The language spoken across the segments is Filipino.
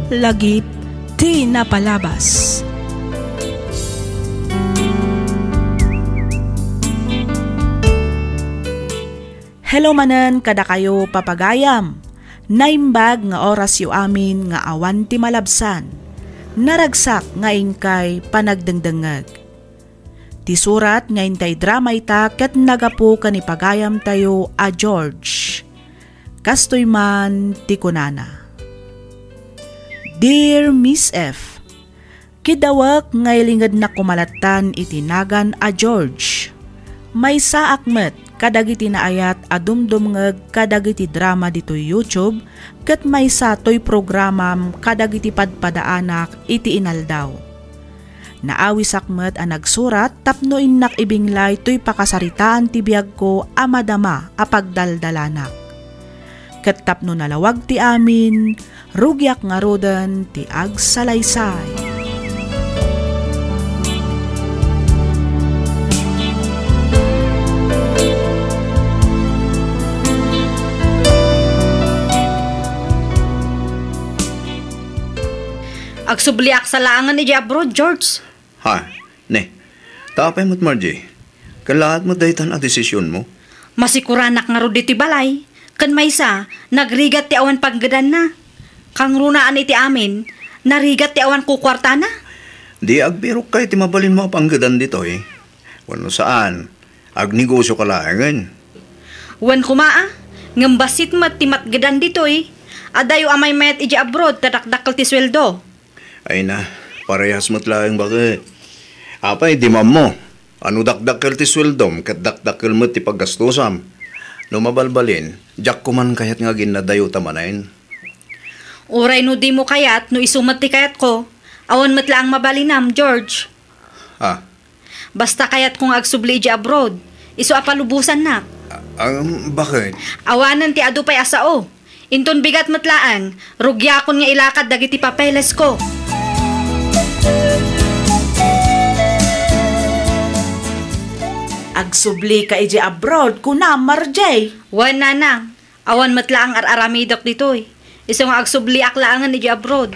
lagip ti napalabas. Hello manen kada kayo papagayam. Naimbag nga oras yu amin nga awan ti malabsan. Naragsak nga ingkay panagdengdengeg. Ti surat nga intay drama ita ket nagapu kanipagayam tayo a George. Kastoy man ti kunana. Dear Miss F, kidawak nga ilingad na kumalatan itinagan a George. May saak met kadagiti naayat a dumdumngeg kadagiti drama ditoy YouTube ket may satoy programam kadagiti padpadaanak iti inaldaw. Naawis akmet a nagsurat tapno innak ibinglay toy pakasaritaan ti biag ko a madama a pagdaldalanak. Ket tapno nalawag ti amin, rugyak nga roden ti agsalaysay. Agsubliak sa laangan ni abroad, George. Ha, ne. Tapay mo't Margie. Kan lahat mo dahitan ang desisyon mo. Masikuranak nga ro diti balay. Kan maysa, nagrigat ti awan paggadan na. Kang runaan iti amin, narigat ti awan kukwarta na. Di agbirok kay ti mabalin mo panggadan dito eh. Wano saan, agnegosyo ka laangan. Wan kumaa, ngambasit mat ti matgadan dito eh. Adayo amay mayat iti abroad, tadakdakal ti sweldo. Ay na, parehas mo't lang bakit. Apay, di mam mo. Ano dakdakal ti sweldom, kat dakdakal mo ti paggastusam. No mabalbalin, jak kuman kayat nga ginadayo tamanayin. Uray no di mo kayat, no isumat ti kayat ko. Awan mat lang mabalinam, George. Ha? Basta kayat kong agsubli iti abroad. Isu apalubusan na. Bakit? Awanan ti adu pay asao. Inton bigat matlaan, rugyakon nga ilakad dagiti papeles ko. Agsubli ka iji abroad kuna Marjay. Wan nanang, awan matlaang ar-aramidok ditoy. Isang agsubli aklaangan iji abroad.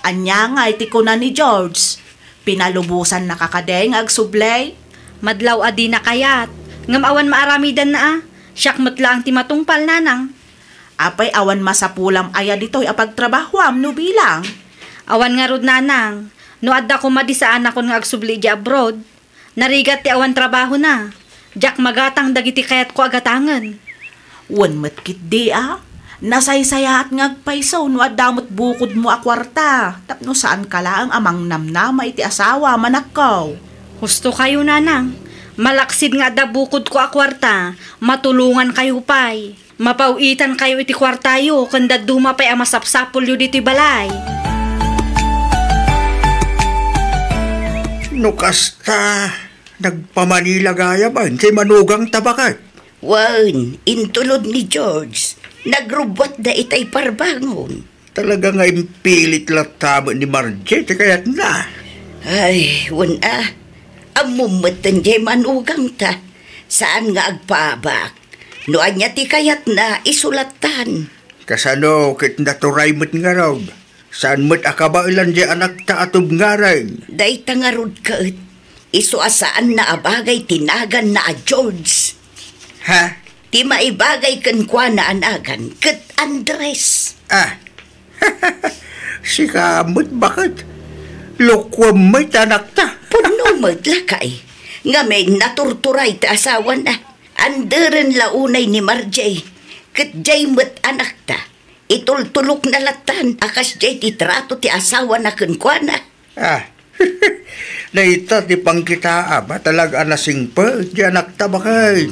Anya nga iti kuna ni George. Pinalubusan na kakadeng agsublay. Madlaw adi na kayat. Ngam awan maaramidan na ah. Siyak matlaang ti matungpal nanang. Apay awan masapulam aya ditoy apagtrabahuam no bilang. Awan nga rod nanang. No adda ko madisaan ako nga agsubli iji abroad. Narigat ti awan trabaho na. Jak magatang dagiti kayat ko agatangan. Wan matkit di ah. Nasaysayahat ngagpaysaw no adamot bukod mo a kwarta. Tapno saan ka lang amang namnama iti asawa manakaw. Husto kayo nanang. Malaksid nga da bukod ko a kwarta. Matulungan kayo pay. Mapauitan kayo iti kwartayo kanda duma pay amasapsapol yu diti balay. No kasta, nagpamanila gaya ba? Kay manugang tabakat. Wan, intulod ni George. Nagrubot da itay parbangon. Talaga nga impilit latama ni Margie, kaya't na. Ay, wan ah. Amumatan jay manugang ta. Saan nga agpabak? Noan niya ti kayat na isulatan. Kasano kit naturay mo't nga raw. Saan mo't akabailan jay anak ta atub nga rin. Day tangarod ka't. Isu asaan na abagay tinagan na a George. Ha? Ti maibagay kan kwa na anagan kat Andres. Ah, si kamot bakit? Lukwam mo't anak ta. Puno mo't lakay. Nga may naturturay ta asawa na. Anderen launay ni Marjay. Kat jay mo't anak ta. Itultulok na latan. Akas jay ti trato ti asawa na kunkwana. Ah, naita ti pangkitaa ba talaga anasing pa? Di anak ta bakay.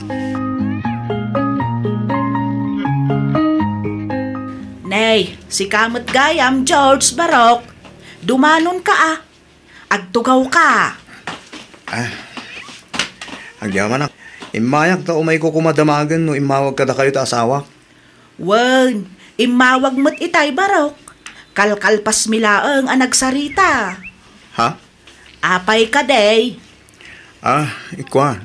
Nay, si kamot gayam George Barok. Dumanon ka ah. Agtugaw ka. Agyaman na. Imayak ta umay ko kumadamagan no imawag ka da kayo ta asawa. Wan, imawag mo't itay Barok. Kalkalpas milaeng ang nagsarita. Ha? Apay ka day. Ikwa.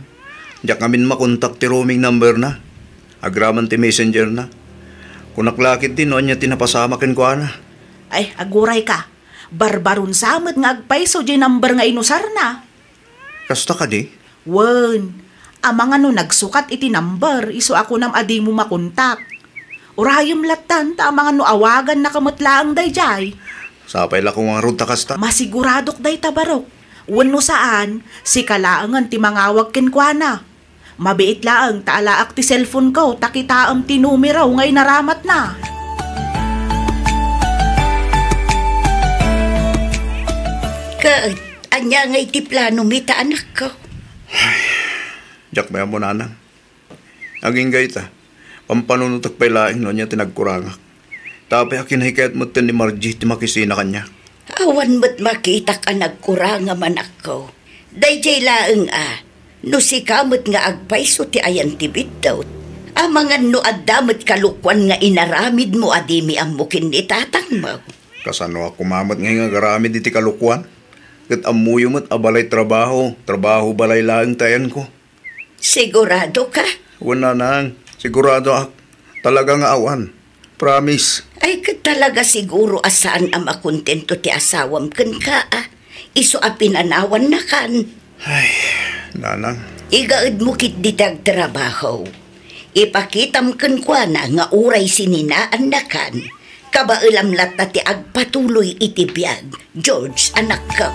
Diyak ngamin makontak ti roaming number na. Agraman ti messenger na. Kung naklakit din, noon niya tinapasama kin ko na. Ay, aguray ka. Barbaron samad nga agpaiso di number nga inusar na. Kasta ka di? Wen, amang ano nagsukat iti number, iso ako nam adi mo makontak. Urayom latan, ta amang ano awagan na kamutlaang dayjay. Sapay la kung ang ruta kasta. Masiguradok day tabarok. Wano saan, si kalaangan ti mangawag kenkwana. Mabiit laang taalaak ti cellphone ko, takitaam ti numeraw ngay naramat na. Anya nga iti plano mita anak ko. Jak maya mo nanang. Aging gayta. Pampanunutak pa'y laing no niya tinagkurangak. Tapi akin hikayat mo ni Margie ti makisina kanya. Awan mo't makita ka nagkuranga man ako. Dayjay laeng no si kamot nga agpaiso ti ayan tibit daw. Amangan no adamot kalukwan nga inaramid mo adimi ang mukin ni tatang mo. Kasano ako mamot ngayon nga garamid iti kalukwan. Kat amuyo mo't abalay trabaho. Trabaho balay laeng tayan ko. Sigurado ka? Wala nang. Sigurado ak. Talaga nga awan. Promise. Ay ka talaga siguro asaan ang makontento ti asawam kan ka Iso a pinanawan na kan. Ay, nanang. Igaad mo kit ditag trabaho. Ipakitam kan kwa na nga uray sininaan na kan. Kabailam lata ti agpatuloy iti biyag. George, anak ko.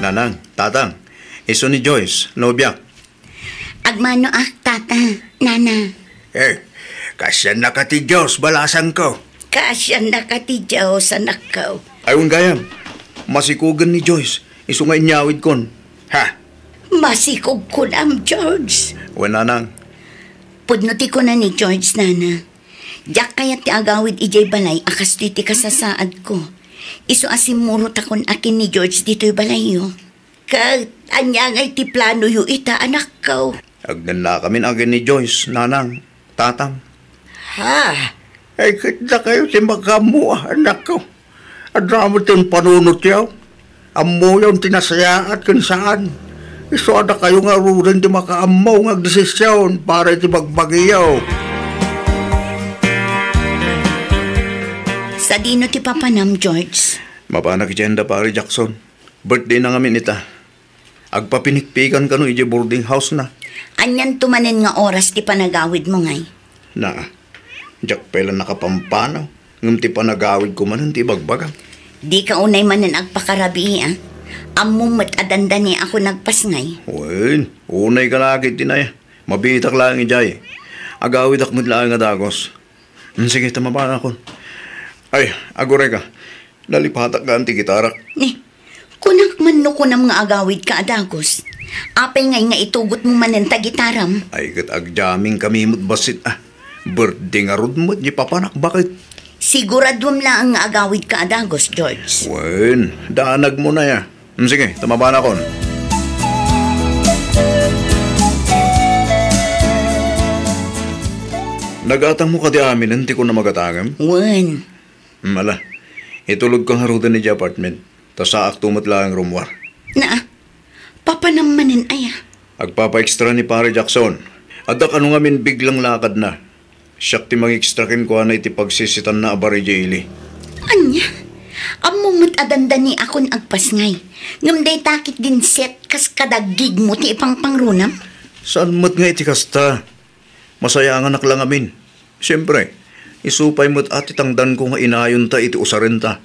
Nanang, tatang, iso ni Joyce, nobya. Agmano tata, nana. Kasyan na ka ti Diyos, balasan ko. Kasyan na ka ti Diyos, anak ko. Ayun gayam, masikugan ni Joyce, iso nga inyawid kon. Ha? Masikog ko na George. Wen nanang, Pudnuti ko na ni George, nana. Diyak kaya ti agawid ijay balay, akas ti kasasaad ko. Iso asimurot akon akin ni George dito'y balayo. Anya nga'y ti plano yu ita, anak ko. agnan na kami agin ni Joyce, nanang, tatang. Ha? Ay, kita kayo si magamu, anak ko. Adramot yung panunot yaw. Amo yung tinasaya at kung saan. Iso ada kayo nga rurin di makaamaw nga desisyon para iti magbagiyaw. Sa dino ti papanam, George? Mapanak ijenda pare Jackson. Birthday na ngamin ita. Agpapinikpikan ka no ije boarding house na. Anyan tumanen nga oras ti panagawid mo ngay. Na, Jack pala nakapampanaw. Ngam ti panagawid ko man ti bagbagang. Di ka unay manen agpakarabi, Amumot adanda ni ako nagpasngay. Wen, unay ka lagi tinay. Mabitak lang ijay. Agawid akmod lang nga dagos. Sige, tamaban ako. Ay, agore ka. Nalipatak ka ang tikitarak. Kunak man no kunam nga agawid ka adagos. Apay ngay nga itugot mo manen tagitaram. Ay, kat agjaming kami mo't basit birthday nga rod mo't di papanak bakit? Siguradwam lang nga agawid ka adagos, George. Wen, daanag mo na ya. Sige, tamaban ako. Nagatang mo ka di amin, hindi ko na magatangam. Wen. Ala, itulog kang harudan ni di apartment. Tas saak tumot lang ang roomwar. Papanamanin aya. Agpapa-extra ni pare Jackson. Adak ano nga min biglang lakad na. Siyak ti mag-extrakin ko na iti pagsisitan na abari jaili. Anya? Amumot adanda ni akon agpasngay. Ngamday takit din set kas kadagig mo ti ipang pangrunam. Saan mo't nga iti kasta? Masaya ang anak lang amin. Siyempre, isupay mo't ati tangdan ko nga inayon ta iti usarin ta.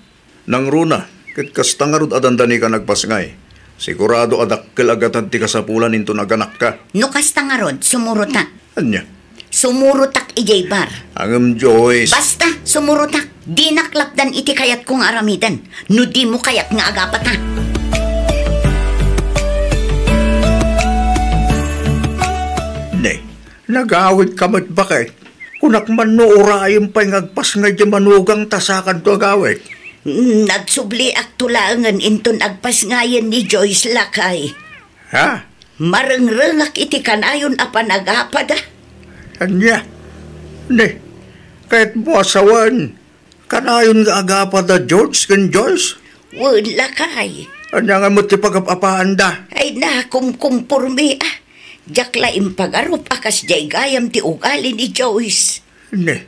Nang runa, kat kasta nga rod adanda ni ka nagpasngay. Sigurado adakkel agatan ti kasapulan into naganak ka. No kasta nga rod, sumurutak. Anya? Sumurutak ijay bar. Angam Joyce. Basta, sumurutak. Di naklapdan iti kayat kong aramidan. No di mo kayat nga agapat ha. Ne, nagawid ka mat bakit? Kunak man no urayon pa'y ngagpas nga di manugang tasakan to agawid. Nagsubli ak tulangan inton agpasngayan ni Joyce lakay. Ha? Marengrengak iti kanayon apa nagapad ah. Anya? Ne, kahit mo asawan, kanayon nga agapa da George kan Joyce? Wala kay. Anya nga mo ti pagapapaan da? Ay na kumkumpurmi ah. Jakla impagarup akas jay gayam ti ugali ni Joyce. Ne,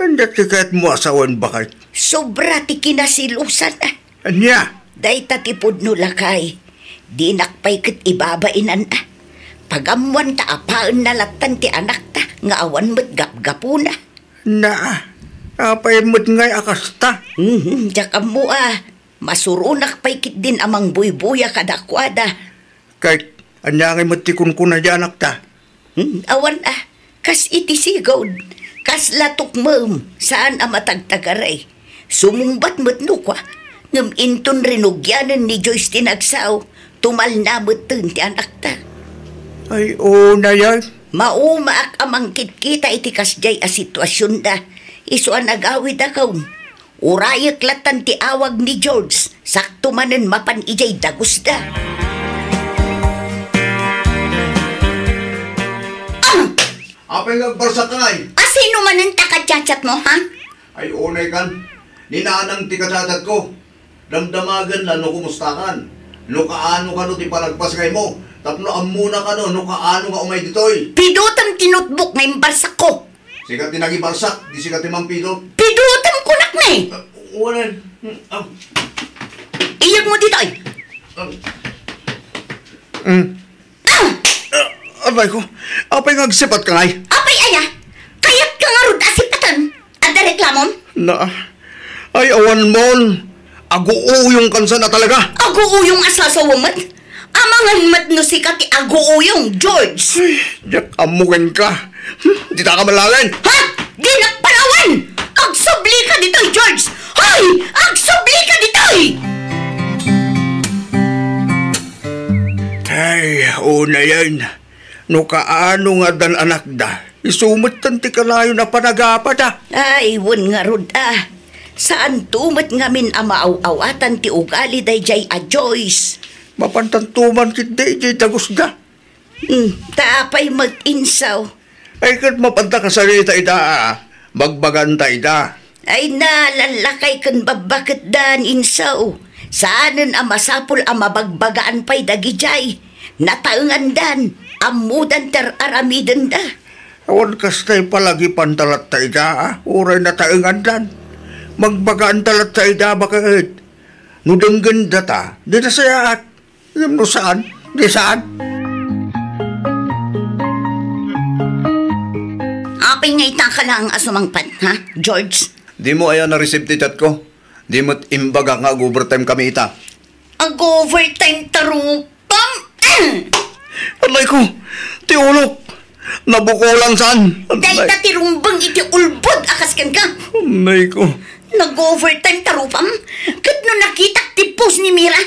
anya ti kahit mo asawan bakit? Sobra ti kinasilusan ah. Anya? Day tatipod no lakay. Di nakpay ket ibabainan ah. Pagamuan ta apaan nalatan ti anak ta. Nga awan mo't gapgapuna. Na, apay mo't ngay akas ta. Jakam mo ah. Masurunak pay kit din amang buybuya kadakwada. Kahit anya ngay mo't tikun ko na di anak ta. Awan ah. Kas iti sigod. Kas latok mem. Saan amatagtagaray. Sumumbat mo't nukwa. Ngam inton rinugyanan ni Joyce tinagsaw. Tumal na mo't ti anak ta. Ay, oo na yan. Maumaak amang kitkita iti kasjay a sitwasyon da. Iso ang nagawid akaw. Urayak latan ti awag ni George. Sakto manen mapan ijay dagus da. Apay nga barsak ka ngay. Sino manen takatsat mo, ha? Ay, unay kan. Ninanang ti kasatat ko. Damdamagan na no kumustakan. No kaano ka no ti palagpas kay mo. Tapno amuna ka no kaano nga umay ditoy. Pidutam tinutbuk na yung barsak ko. Sikat ti nagi barsak, di sikat ti mampidot. Pidutam kunak na eh. Uwanan. Iyag mo dito ay. Abay ko, apay nga agsipat ka ngay. Apay aya, kayat ka nga rod asipatan. Ada reklamon? Na, ay awan mon. Aguuyong kansa na talaga. Aguuyong asasawamat? Amangan mat no si kati aguuyong, George. Ay, yak amugan ka. Di ta ka malalan. Ha? Di nakpanawan! Agsubli ka dito'y, George! Hoy! Agsubli ka dito'y! Ay, una yan. No kaano nga dan anak da. Isumot tanti kalayo na panagapa da. Ay, wun nga rod ah. Saan tumat ngamin amaaw-awatan ti ugali day jay a Joyce? Mapantantuman kit day jay tagus da. Taapay mag-insaw. Ay kat mapanta ka salita ida. Bagbaganta ida. Ay nalalakay kan babakit dan insaw. Saanan ang masapul ang mabagbagaan pa'y dagijay. Nataungan dan. Amudan ter aramidan da. Awan kastay palagi pantalat ta ida. Uray na taungan dan. Magbagaan talat ta ida bakit. Nudenggan data. Di na sayaat. Yung no saan? Di saan? Apay nga itaka lang asumangpan, ha, George? Di mo ayan na receipt ti chat ko. Di mo't imbaga nga overtime kami ita. Overtime tarupam? Alay ko, ti ulok. Nabukulan saan? Dahil na tirumbang iti ulbod akas kan ka. Alay ko. Nag-overtime tarupam? Kat no nakita ti post ni Mira,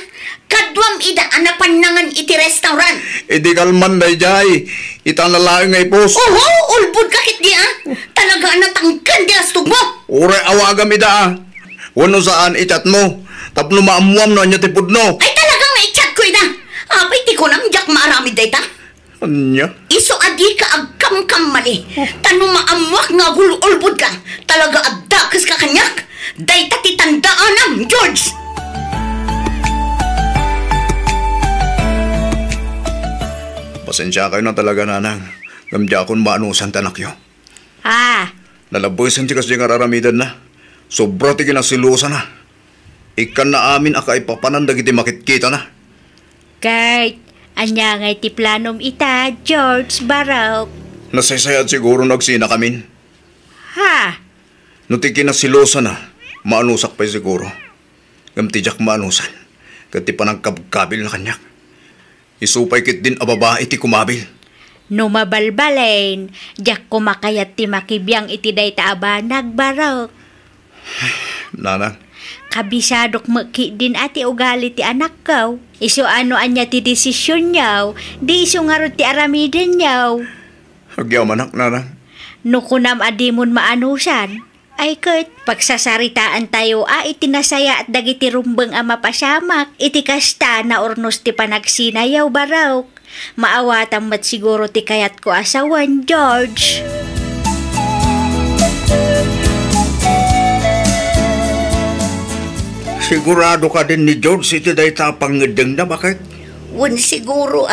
kadwam ida anapan nangan iti restaurant. Di kalman na jay. Itang lalaking ngay pos. Oho, ulbod kakit di ah. Talaga natangkan di astog mo. Uray awagam ida. Wano saan ichat mo. Tapno maamuam no anya tipod no. Ay talagang na-chat ko ida. Apay ti ko nang jak maaramid da ita. Anya? Iso adi ka agkam-kam mali. Tanong maamuak nga ulbod ka. Talaga addakas ka kanyak. Day tati tandaanam, George. Pasensya kayo na talaga, nanang. Gamdya akong maanusan tanakyo. Ah, Nalaboysan ti kasi nga raramidan na. Sobra ti kinasilusan na. Ikan na amin aka ipapanandag iti makitkita na. kahit anya nga iti planom ita, George Barok. Nasaysayad siguro nagsina kamin. Ha? No ti kinasilusan na, maanusak pa siguro. Gamtijak maanusan. Kati pa nagkabkabil na kanyak. Isupay kit din ababa iti kumabil. No mabalbalain, jak kumakayat ti makibiyang iti day taaba nagbarok. Nanang, Kabisadok maki din ati ugali ti anak ko. Iso ano anya ti desisyon niyaw, di iso nga ro ti aramiden niyaw. agyaw manak, nanang. No kunam adimon maanusan, Ay ket, pagsasaritaan tayo itinasaya at dagiti rumbeng a mapasamak, iti kasta na ornos ti panagsinayaw baraw. Maawatan mat siguro ti kayat ko asawan, George. Sigurado ka din ni George iti day tapang ngedeng na bakit? Wan siguro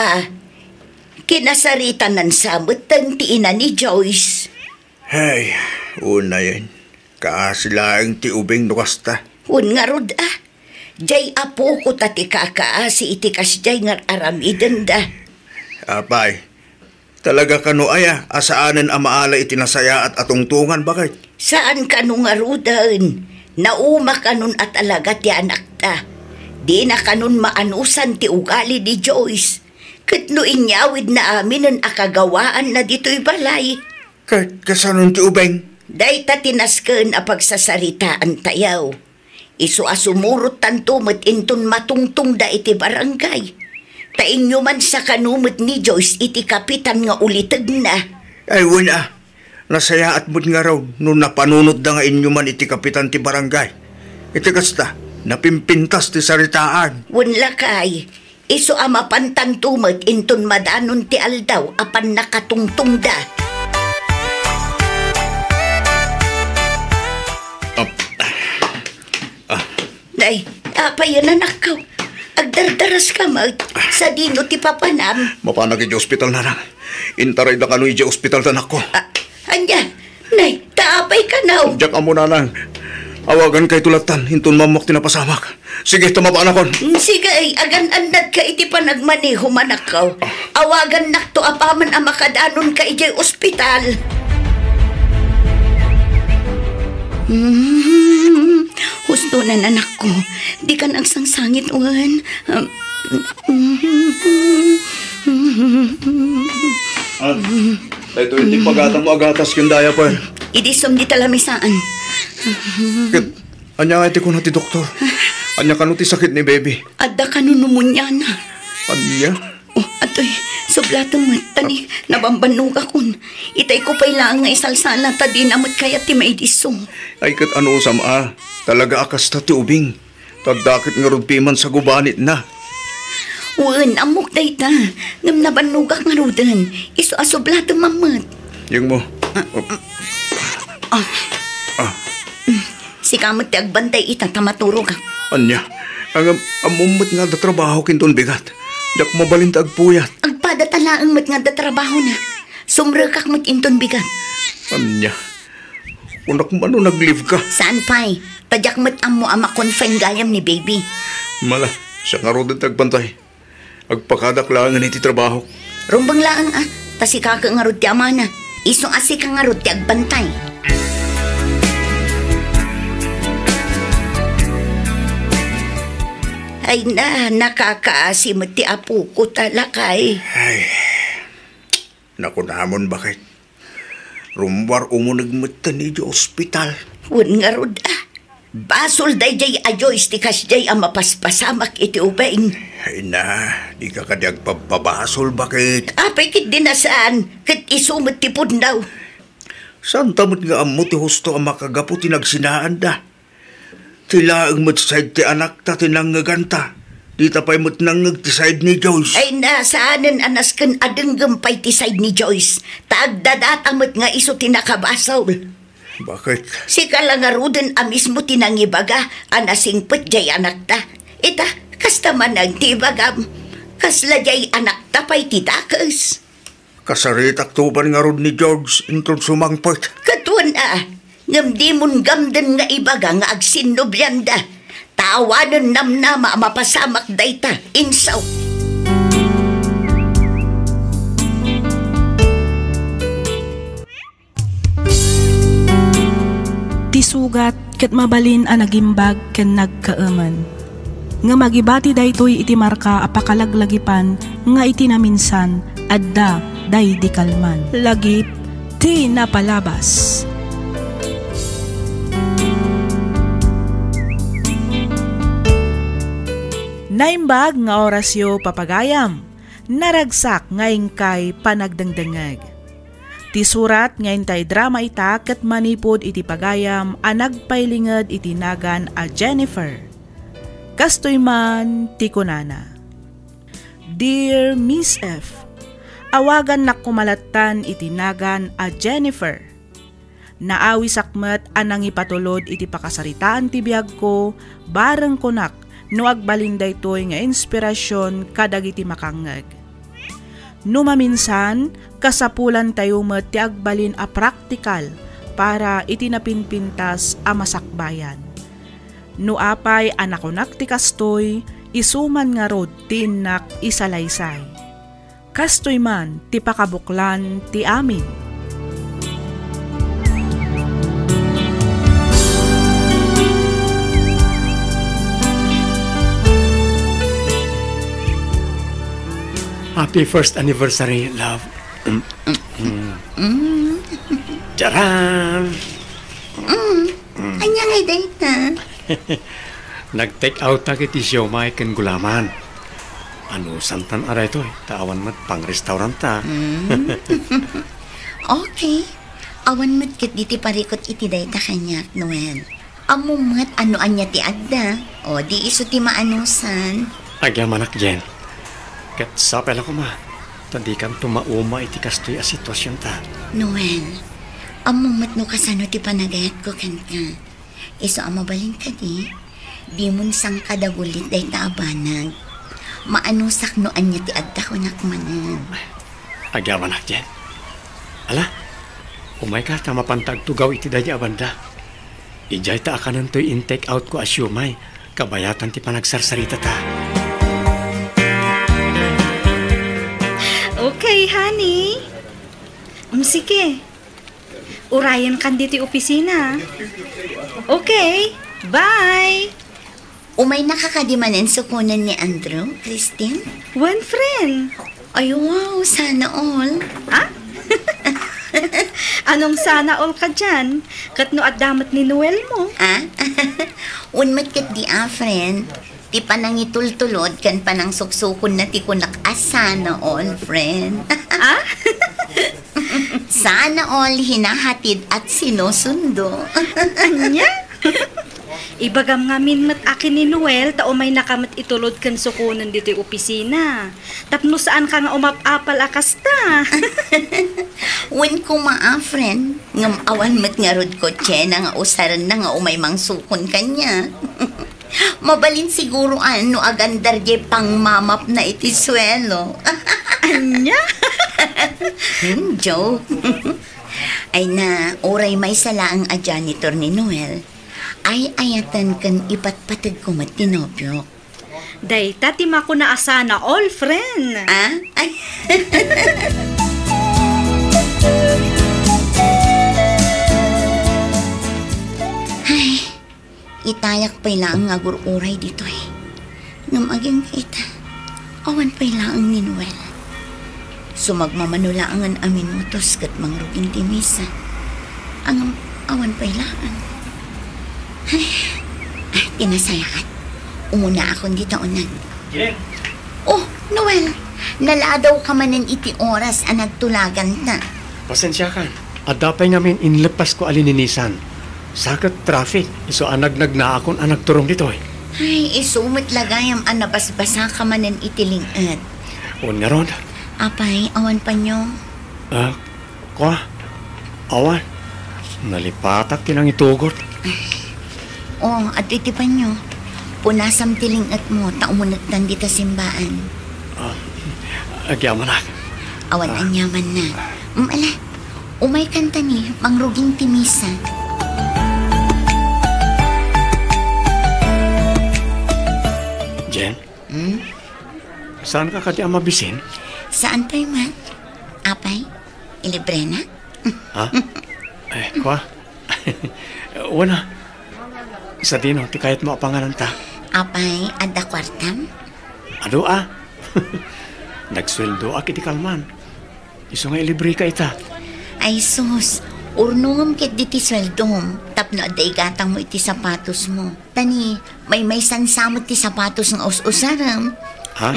kinasaritan ng samot ang tiina ni Joyce. Hey, una yan. Kaasilaang ti ubing nukasta. Wan nga rod Jay apo ko tati kakaasi iti kasjay nga aramiden da. Apay, talaga kano asaanan amaala itinasaya at atungtungan bakit? Saan ka nung arudan? Nauma kanun at alaga ti anak ta. Di na kanun maanusan ti ugali ni Joyce. Ket no inyawid na amin ang akagawaan na dito'y balay. Kasanon ti ubeng? Day ta tinasken a pagsasaritaan tayaw. Isu asumurot tanto met inton matungtung da iti barangay. Ta inyo man sa kanumet ni Joyce iti kapitan nga uliteg na. Ay wala. Nasaya at mo't nga raw nung napanunod da nga inyo man iti kapitan ti barangay. Iti kasta, napimpintas ti saritaan. Wala kay. Isu mapantantumet inton madanon ti aldaw apan nakatungtung da. Nay, apayan anak ko. Agdardaras ka sa dino ti papanam. Mapanag iti ospital na lang. Intaray da kano iti ospital tanak ko. Anya, nay, taapay ka na. Diyak amo na lang. Awagan kay tulatan, hintun mamok tinapasamak. Sige, tumapaan ako. Sige ay, agan-anad ka iti panagmaneho manakaw. Awagan nakto apaman ang makadanon ka iti ospital. Husto na nanak ko. Di ka nagsangsangit, Juan. Ito hindi pagata mo agatas yung daya pa. Idisom di talamisaan. Anya nga iti ko na ti doktor. Anya ka no ti sakit ni baby. Adda ka nunumunya na. Anya? Atoy, sublatong tani, nabambanog akon. Itay ko pa'y lang nga isalsala ta di namot kaya ti maidisong. Ay kat ano sama, talaga akas ta ti ubing. Tadakit nga rudpiman sa gubanit na. Wan, amok day ta. Ngam nabanugak nga rudan. Iso asublatong mamat. Yung mo. Si kamot ti agbantay ita tamaturo ka. Anya, ang amumot nga da trabaho kinton bigat. Dak mabalinta agpuyat. Agpadatalaang mat nga da trabaho na. Sumrekak mat inton bigat. Anya, unak mo ano nag-leave ka? Saan pa'y? Padyak mat amo ama confine gayam ni baby. Mala, siya nga ro din tagbantay. Agpakadaklangan iti trabaho. Rumbang laang tasika ka nga ro ti ama na. Isong asika nga ro ti agbantay. Ay nakakaasi mo ti apo ko talakay. Ay, naku namon bakit? Rumwar umunag mo ni di ospital. Wan nga rod Basol day jay ajoys ti kasjay ang mapaspasamak iti ubeng. Ay na, di ka kadyag pababasol bakit? Apay kit dinasaan, kit isumot ti pundaw. Saan tamot nga amo ti husto ang makagapu ti nagsinaan da? Tila ang matside ti anak ta tinanggaganta. Di tapay mo't nanggag ti side ni Joyce. Ay nasaanan anas kan adenggampay ti side ni Joyce. Taagdadatamot nga iso tinakabasaw. Bakit? Si kalangarudan mismo tinangibaga anasingpet jay anak ta. Ita, kasta man ang tibagam. Kasla jay anak ta pa'y titakas. Kasaritak tuban nga rod ni George intong sumangpot. Katuan ngam di mon gamdan nga ibaga nga agsinnobyanda. Tawanan namnama mapasamak dayta insaw. Tisugat ket mabalin a nagimbag ken nagkaaman. Nga magibati daytoy iti marka apakalaglagipan nga iti naminsan adda day di kalman. Lagip ti napalabas. Naimbag nga orasyo papagayam, naragsak ngayon kay panagdangdangag. Ti surat nga intay drama ita ket manipod iti pagayam a nagpailinged iti nagan a Jennifer. Kastoy man ti kunana. Dear Miss F, awagan na kumalatan iti nagan a Jennifer. Naawi sakmet anang ipatulod iti pakasaritaan ti biyag ko, bareng kunak no agbalinday toy nga inspirasyon kadagiti makangeg. No maminsan, kasapulan tayo met ti agbalin a praktikal para itinapinpintas a masakbayan. No apay anakonak ti kastoy, isuman nga rod tinak isalaysay. Kastoy man ti pakabuklan ti amin. Happy first anniversary, love. Charan! Anya nga data? Nag-take out na kiti siomay ken gulaman. Ano santan aray to? Tawan mat pang restaurant ta. Okay. Awan mat kit diti parikot iti dayta kanyak, Noel. Amo mat ano anya ti adda. O di iso ti maanusan. Agya manak Jen. Kat sapel ako ma. Tandi kan tumauma iti kastoy a sitwasyon ta. Noel, amo mat no kasano ti panagayat ko kanta. Iso amabalin ka di. Di mun sang kadagulit dayta abanag. Maanusak no anya ti adda ko nakmanan. Agya manak Jen. Ala, umay ka tama pantag tugaw iti daya abanda. Ijay ta akanan to'y in-take out ko asyumay. Kabayatan ti panagsarsarita ta. Okay, honey. Sige. Urayan kan dito opisina. Okay, bye. Umay nakakadimanan sukunan ni Andrew, Christine? One friend. Ay, wow, sana all. Ah? Anong sana all ka dyan? Katno at damat ni Noel mo. Ah? Unmat kat di friend. Ti panang itultulod kan panang suksukon na ti kunak sana all, friend. Ah? Sana all hinahatid at sinusundo. Anya? Ibagam nga minmat akin ni Noel, tao may nakamat itulod kan sukunan dito yung opisina. Tapno saan ka nga umapapal akasta? Wen ko friend, ngam awan mat nga rod ko tiyena nga usaran na nga umay mang sukon kanya. Mabalin siguro ano agandar je pang mamap na iti swelo. Anya? Joke. Ay na, oray may sala ang a janitor ni Noel. Ay ayatan kan ipatpatag ko matinopyo. Day, tatima ko na asana all, friend. Ah? Ay. Ay, itayak pa ilang nga gururay dito eh. Namaging kita, awan pa ilang ni Noel. Sumagmamanulaan ang minutos kat mangruging timisa. Ang awan pa ilaan. Ay, tinasayakan. Umuna akong dito unan. Jen! Oh, Noel, naladaw ka manin iti oras ang nagtulagan ta. Pasensya ka. At dapay ngamin inlepas ko alininisan. Sakat traffic. Iso anagnag na akong anagturong dito eh. Ay, isumit lagayam ang nabasbasa ka manin iti lingad. Un nga ron. Apay, awan pa nyo. Kwa? Awan. Nalipatak kinang itugot. Oh, at iti pa nyo. Punasam tilingat mo, taumunatan dita simbaan. Agyaman na. Awan anyaman na. Ala, umay kanta ni, mangruging timisa. Jen? Saan ka kati ang mabisin? Saan pa man? Apay, ilibre na? Ha? Kwa? Wana. Sa dino, ti kayat mo apangalan ta. Apay, adda kwartam? Ado Nagsweldo akit kalman. Iso nga ilibre ka ita. Ay sus, urnungam kit diti sweldom. Tapno aday gatang mo iti sapatos mo. Tani, may sansamot ti sapatos ng us-usaram. Ha?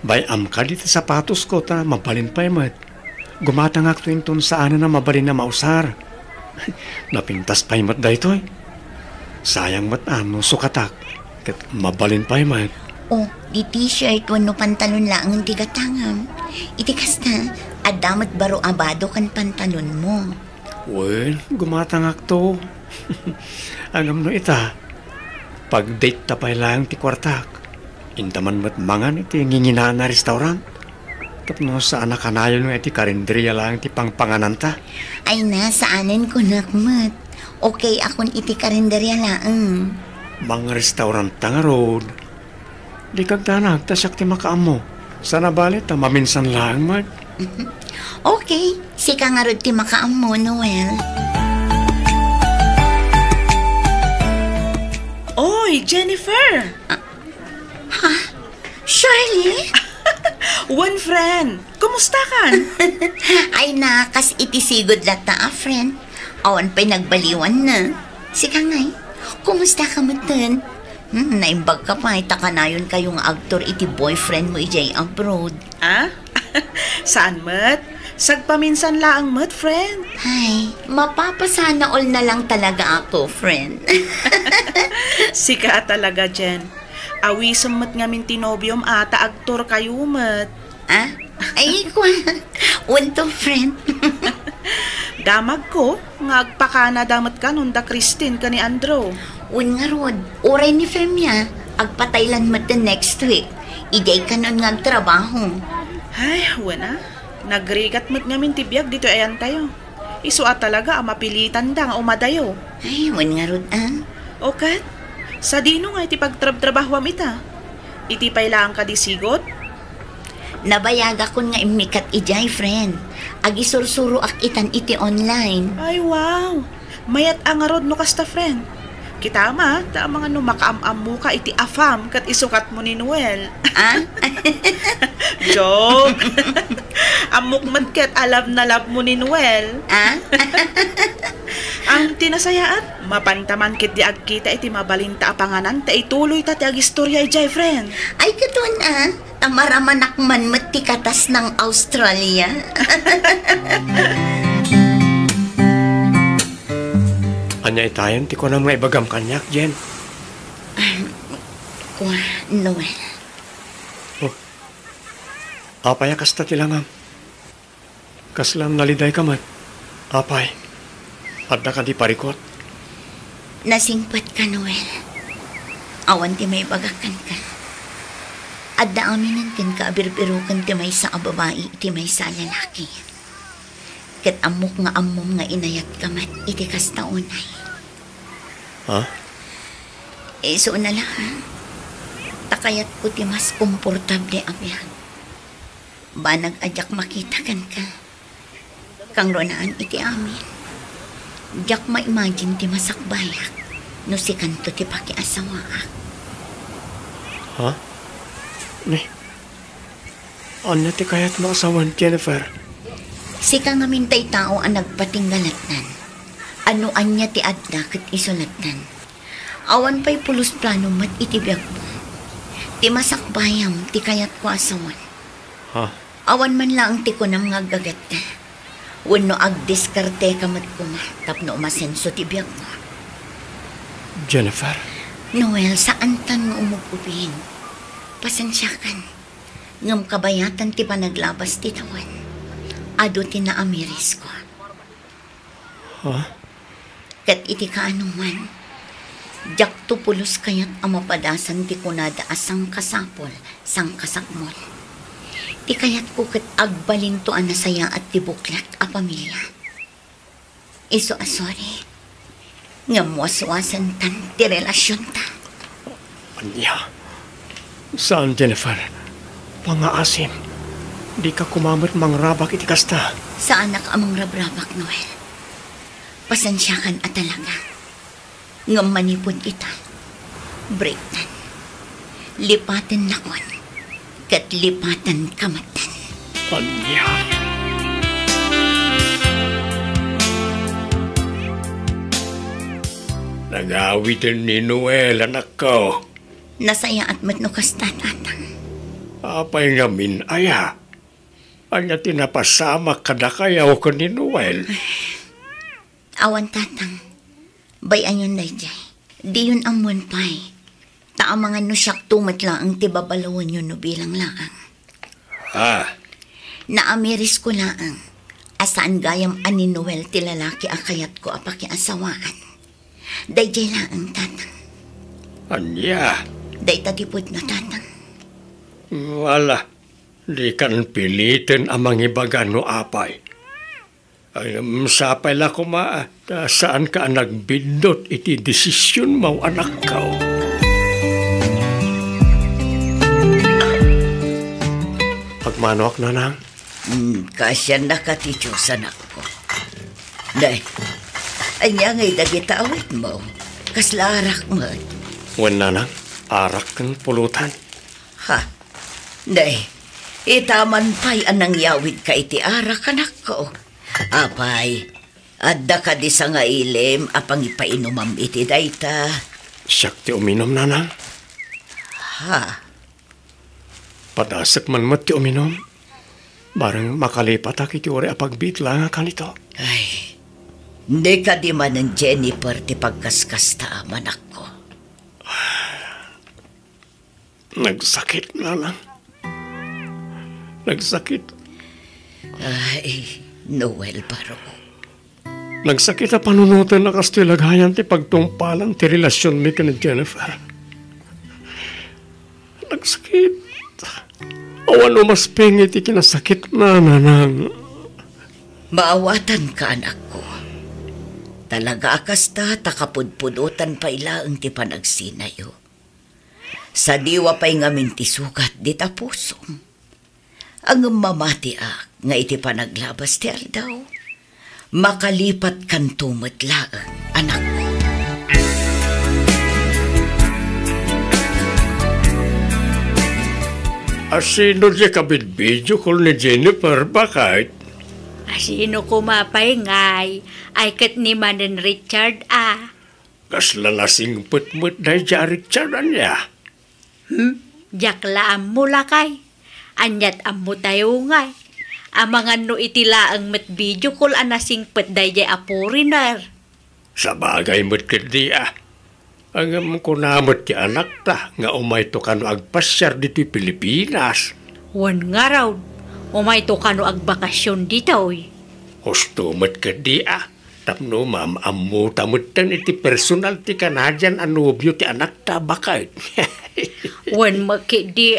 Bayam ka dito sapatos ko ta, mabalin pa yamat. gumatangak to inton saan na mabalin na mausar. Napintas pa'y mat da ito eh. Sayang mat ano sukatak. Kat mabalin pa'y mat. Oh, di t-shirt wano pantalon lang ang tigatangam. Iti kasta, adamat baro abado kan pantalon mo. Well, gumatangak to. Alam no ita, pag-date tapay lang ti kwartak. Intaman mat mangan iti nginginaan na restaurant. Tapno sa anak kanayon no iti karinderiya lang ti pangpangananta. Ay na, saanin ko nakmat. Okay akon iti karinderya laang. Mga restaurant nga road. Di kag tanag, tasyak ti makaamo. Sana balit, maminsan lang, Mart. Okay, sika nga rod ti makaam mo, Noel. Oy, Jennifer! Shirley? One friend! Kumusta kan? Ay na, kas iti sigod lata, friend. Awan pa'y nagbaliwan na. Sika nga'y, kumusta ka matan? Naimbag ka pa, itakanayon kayong aktor iti boyfriend mo ijay abroad. Ah? Saan, Mat? Sagpaminsan laang, Mat, friend. Ay, mapapasana all na lang talaga ako, friend. Sika talaga, Jen. Awisam mat ngamin tinobium ata aktor kayo, Mat. Ah? Ay, kwa. Unto, friend. Damag ko, ngagpakana damat ka nung da Christine ka ni Andrew. Un nga rod, oray ni Femya, agpataylan mat the next week. Iday ka nun nga trabaho. Ay, wala. Nagrigat mat ngamin tibiyag dito ayan tayo. Isua talaga ang mapilitan da nga umadayo. Ay, un nga rod, ah. Okay. Sa dino nga iti pagtrab-trabahwam ita. Iti pay lang ka disigot? Nabayaga ko nga imikat ijay, friend. Agisursuro ak itan iti online. Ay, wow. Mayat angarod no kasta, friend. Kita ma, ta mga no makaam-am mo ka iti afam kat isukat mo ni Noel. Ah? Joke. Amok man kat alam na love mo ni Noel. Ah? Ang tinasayaat, mapantaman kit di agkita iti mabalinta apanganan ta ituloy ta ti agistorya ijay, friend. Ay, katon ah. Tamaramanak man mati katas ng Australia. Anya itayan, ti ko nang maibagam kanyak, Jen. Kwa, Noel. Apay, kasta tilangam. Kaslam naliday ka mat. Apay, adda ka di parikot. Nasingpat ka, Noel. Awan ti may bagakan ka. Adda aminan kan ka abir-birukan ti may sa babae, ti may sa lalaki. Kat amok nga amom nga inayat ka mat, iti kasta unay. Ha? So na lang, ha? Takayat ko ti mas komportable abyan. Banag ajak makita kan ka. Kang ronaan iti amin. Diyak ma-imagine ti masakbayak. No si kanto ti pakiasawaak. Ha? Ne? Ano ti kayat mo asawan, Jennifer? Sika nga mintay tao ang nagpatinggalatnan. Ano anya ti adda ket isulatan. Awan pa'y pulos plano mat itibiyag mo. Ti masakbayam ti kayat ko asawan. Ha? Awan man lang ti ko nam nga gagat ka. Wano agdiskarte ka mat kuma. Tapno umasenso ti biyag mo. Jennifer? Noel, saan tan nga umupupin? Pasensyakan. Ngam kabayatan ti panaglabas ti tawan. Ado ti naamiris ko. Ha? Kat iti kaanuman, jak tupulos kayat amapadasan ti kunada asang kasapol, sang kasakmol. Ti kayat ko kat agbalin to anasaya at ti buklat a pamilya. Iso asori, nga muaswasan tan ti relasyon ta. Anya? Saan, Jennifer? Pangaasim. Di ka kumamot mangrabak iti kasta. Sa anak amang rabrabak, Noel. Pasensyakan at talaga. Ngam manipod ita. Breaktan. Lipatan nakon. Kat lipatan kamatan. Anya? Nag-awitin ni Noel, anak ko. Nasaya at matnukas tatang. Apay nga min aya. Anya tinapasama kada kayaw ko ni Noel. Awan tatang. Bayan yun dayjay. Di yun amon pay. Ta mga nusyak tumat lang ang tibabalawan yun no bilang laang. Naamiris ko laang. Asaan gayam ani Noel ti lalaki akayat ko apaki asawaan. Dayjay laang tatang. Anya? Day tadipod na tatang. Wala. Di kan pilitin amang ibagan no apay. Ang sapay la ko saan ka nagbindot iti desisyon mo anak ka. Pagmanok na nang? Kasya na katityosan ako. Day, anya ngay dagitawit mo. Kaslarak mo. Wan na nang, arak kan pulutan. Ha? Day, itaman pa'y anang yawid ka iti arak anak ko. Apay, adda ka di sa nga ilim apang ipainumam iti dayta. Siyak ti uminom na nang. Ha? Padasak man mat ti uminom. Barang makalipat ak iti uri apagbit lang kanito. Ay, hindi ka di man ng Jennifer ti pagkaskasta manak ko. Nagsakit na lang. Nagsakit. Ay, Noel baro. Nagsakit na panunutan na kastilagayan ti pagtungpalan ti relasyon mi ka ni Jennifer. Nagsakit. Awan mas pingit ti kinasakit na nanang. Maawatan ka anak ko. Talaga akasta takapudpudutan pa ilaang ti panagsinayo. Sa diwa pa'y ngamin ti sugat di tapusong. Ang mamati nga iti panaglabas ti aldaw. Makalipat kan tumatlaang anak ko. Asino di kabidbidyo ko ni Jennifer bakit? Asino kumapay ngay, ay kat ni Manen Richard Kaslalasing putmut na dya Richard anya. Jakla mo lakay. Anyat ammo tayo ngay. Amangan no itila ang matbidyo kul anasing petday jay apurinar. Sa bagay mo't kadi Ang kunamot ti anak ta nga umay to kano agpasyar dito Pilipinas. Wan nga raw, umay to kano agbakasyon dito Husto mo't kadi Tapno ma'am ammo tamutan iti personal ti Canadian anubyo ti anak ta bakit. Wan makidi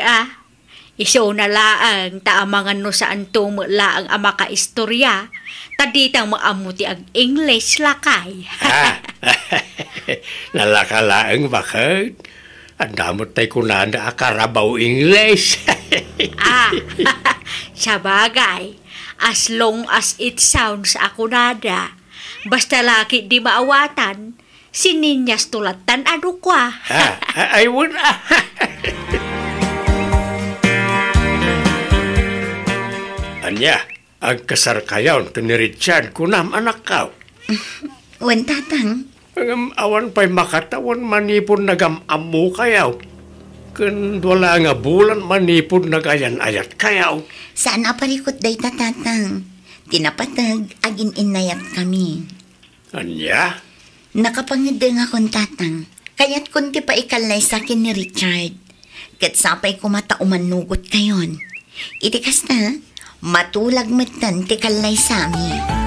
Iso na laang taamangan no saan tumulaang ama ka istorya. Taditang maamuti ag English lakay. Nalakalaang bakit? Ang damot tayo kunanda akarabaw English. Sa bagay, as long as it sounds akunada, basta laki di maawatan, sininyas tulatan ano kwa. I would. Anya, ang kasarkayaw ni Richard kunam anak ka. Wan tatang. Ang awan pa'y makatawan manipon nagamamu kayaw. Kun wala nga bulan manipon nagayan ayat kayaw. Saan aparikot day tatang? Tinapatag agin inayat kami. Anya? Nakapangideng akong tatang. Kaya't kunti pa ikalay sa akin ni Richard. Kat sapay kumata umanugot kayon. Itikas na, matulag matan ti kalay sa amin.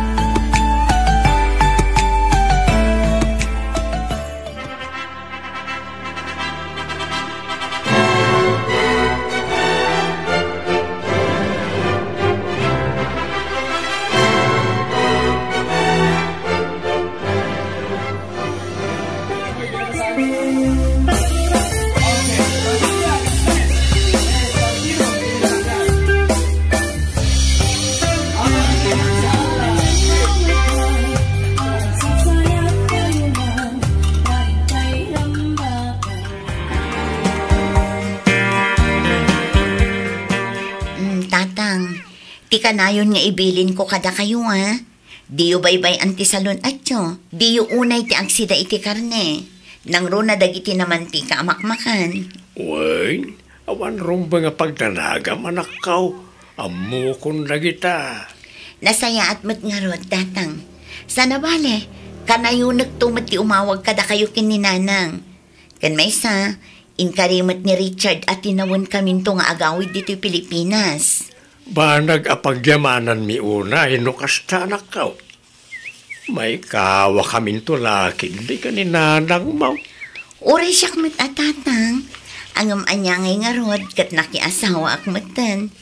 Ti kanayon nga ibilin ko kada kayo Diyo baybay anti salon atyo. Diyo unay ti agsida iti karne. Nang runa dagiti naman ti kaamakmakan. Uy, awan rumba nga pagdanagam anak kaw. Amo kong nagita. Nasaya at mat nga rod, tatang. Sana bale, kanayo nagtumat ti umawag kada kayo kininanang. Kan may sa, inkarimat ni Richard at tinawon kami to nga agawid dito'y Pilipinas. Ba nag-apagyamanan mi una, hinukasta na kao. May kawa kami to laki, di ka ni nanang mo. Uri siyak mat at tatang. Ang amanyangay nga rod, kat nakiasawa ak matan.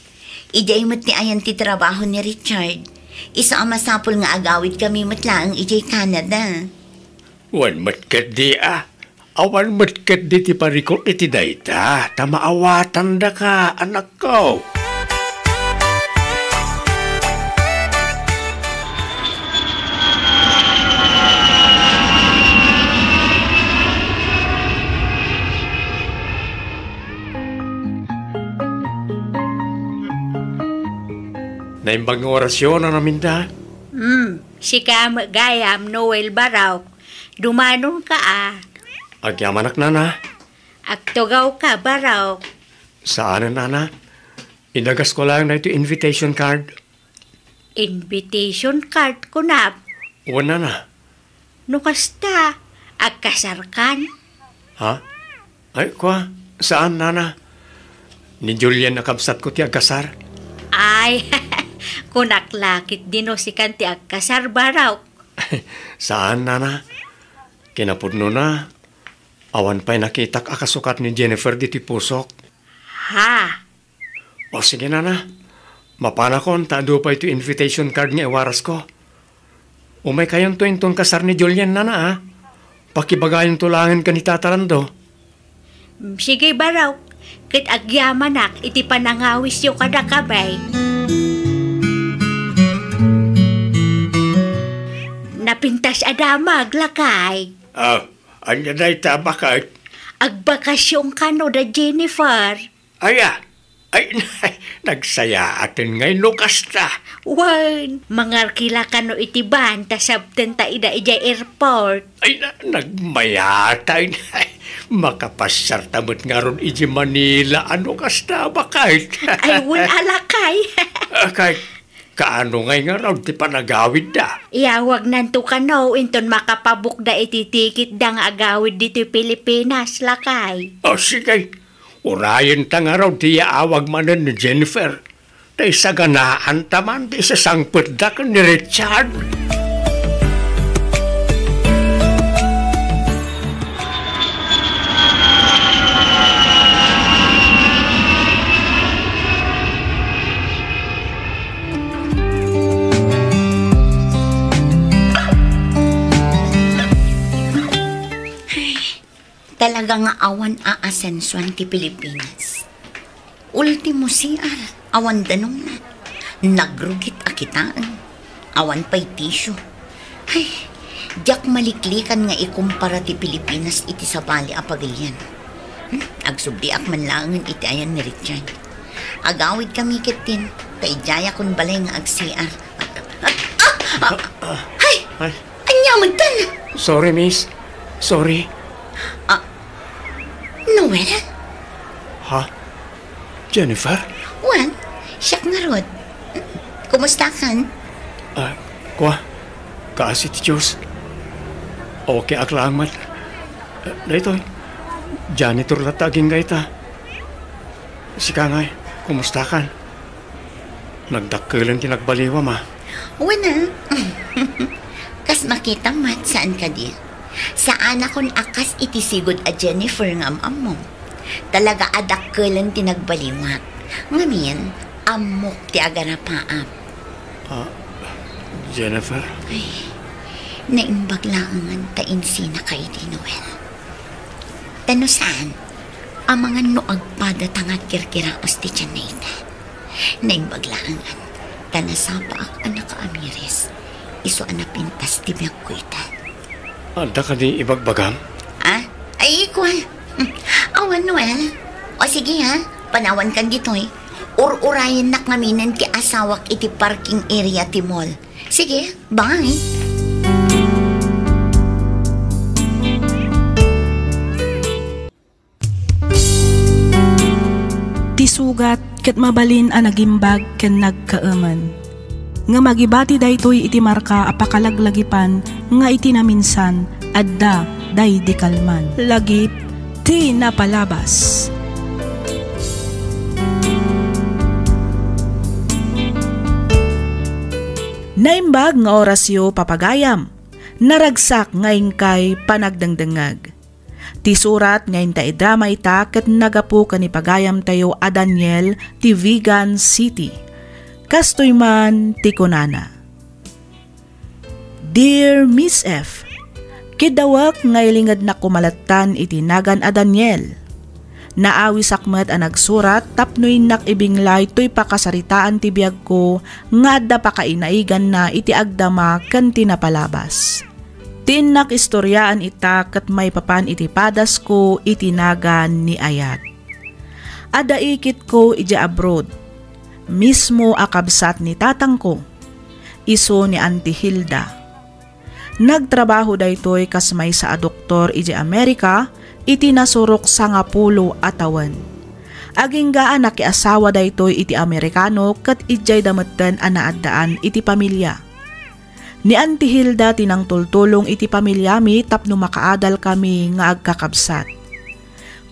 Ijay mat ni ayan ti trabaho ni Richard. Isa ang masapol nga agawid kami matlaang ijay Canada. Wan matkat di Awan matkat di ti parikot iti dayta. Tamaawatan da ka, anak ko. Naimbang orasyon na namin da. Si Gayam Noel Baraw. Dumanon ka Agyamanak nana. Agtugaw ka, Baraw. Saan nana? Inagas ko lang na ito invitation card. Invitation card ko na. Wana na. Nukasta, agkasarkan. Ha? Ay, kwa? Saan nana? Ni Julian nakabsat ko ti agkasar. Ay, kunaklakit dino si kanti agkasar, Baraw. Saan nana? Kinapudno na. Awan pa'y nakitak akasukat ni Jennifer diti pusok. Ha? O sige nana. Mapana kon, tado pa ito invitation card niya iwaras ko. Umay kayon to intong kasar ni Julian nana Pakibagayon tulangin ka ni Tatarando. Sige, Baraw. Kit agyamanak, iti panangawis yung kadakabay. Napintas adamag, lakay. Anya na itabakay. Agbakasyon ka no da Jennifer. Ay, nagsaya atin ngay nukasta. Wan, mangarkila ka no itiban, tasabten ta ida ija airport. Ay, nagmayatay. Makapasar tamot nga ron iji Manila. Ano kasta bakay? Ay, wun alakay. Kahit kaano ngay nga raw ti panagawid da. Iyawag nanto ka no, inton makapabukda ititikit da nga agawid dito Pilipinas, lakay. O sige, urayan ta nga raw ti awag manan ni Jennifer. Tay sa ganaan taman, ti sa sangput da ka ni Richard. Talaga nga awan aasensuan ti Pilipinas. Ultimo siar, awan danong na. Nagrugit akitaan. Awan pa'y tisyo. Ay, diyak maliklikan nga ikumpara ti Pilipinas iti sa bali apagilyan. Agsubdi ak manlangan iti ayan ni Richard. Agawid kami kitin, taijaya kun balay nga agsiar. Ay! Anyaman tan! Sorry, miss. Sorry. Noel? Ha? Jennifer? Wan, siyak nga rod. Kumusta kan? Kwa? Kaasi ti Diyos. Okay aklang mat. Dito, janitor lataging gaita. Sika ngay, kumusta kan? Nagdakkelan tinagbaliwa ma. Wana. Kas makita mat, saan ka di? Saan akong akas itisigod a Jennifer nga amam. Talaga adakkelan tinagbaliwat. Ngamin, amok ti agarapaap. Jennifer? Ay, naimbaglaangan tainsi na kay di Noel. Tano saan? Ang mga noagpada tangat kirkiraos ti Janayta. Naimbaglaangan, tanasapa ak anak Amiris. Iso anapintas ti biyang kuita. Anda ka di ibagbagam? Ay, ikuha. Awan, Noel. O sige ha, panawan kan dito'y. Ur-urayan nak ngaminan ti asawak iti parking area ti mall. Sige, bye. Ti Isugat ket mabalin a nagimbag ken nagkaaman. Nga magibati daytoy iti marka apakalaglagipan nga iti naminsan adda day di kalman. Lagip ti napalabas. Naimbag nga orasyo papagayam. Naragsak ngayon kay panagdangdangag. Ti surat ngayon ta idrama ita ket nagapu kanipagayam tayo a Daniel ti Vigan City. Kastoy man ti kunana. Dear Miss F, kidawak ngaylingad na kumalatan itinagan a Daniel. Naawi sakmet a nagsurat tapnoy nakibinglay to'y pakasaritaan ti biyag ko nga adda pakainaigan na iti agdama ken tinapalabas. Tinak istoryaan ita ket may papan iti padas ko itinagan ni ayat. Ada ikit ko iti abroad. Mismo akabsat ni tatang ko. Iso ni Auntie Hilda. Nagtrabaho daytoy kasmay sa doktor iti Amerika iti nasurok sa 10 atawan. Aging gaan nakiasawa daytoy iti Amerikano ket ijay dametten a naaddaan iti pamilya. Ni Auntie Hilda tinang tultulong iti pamilyami tapno makaadal kami nga agkakabsat.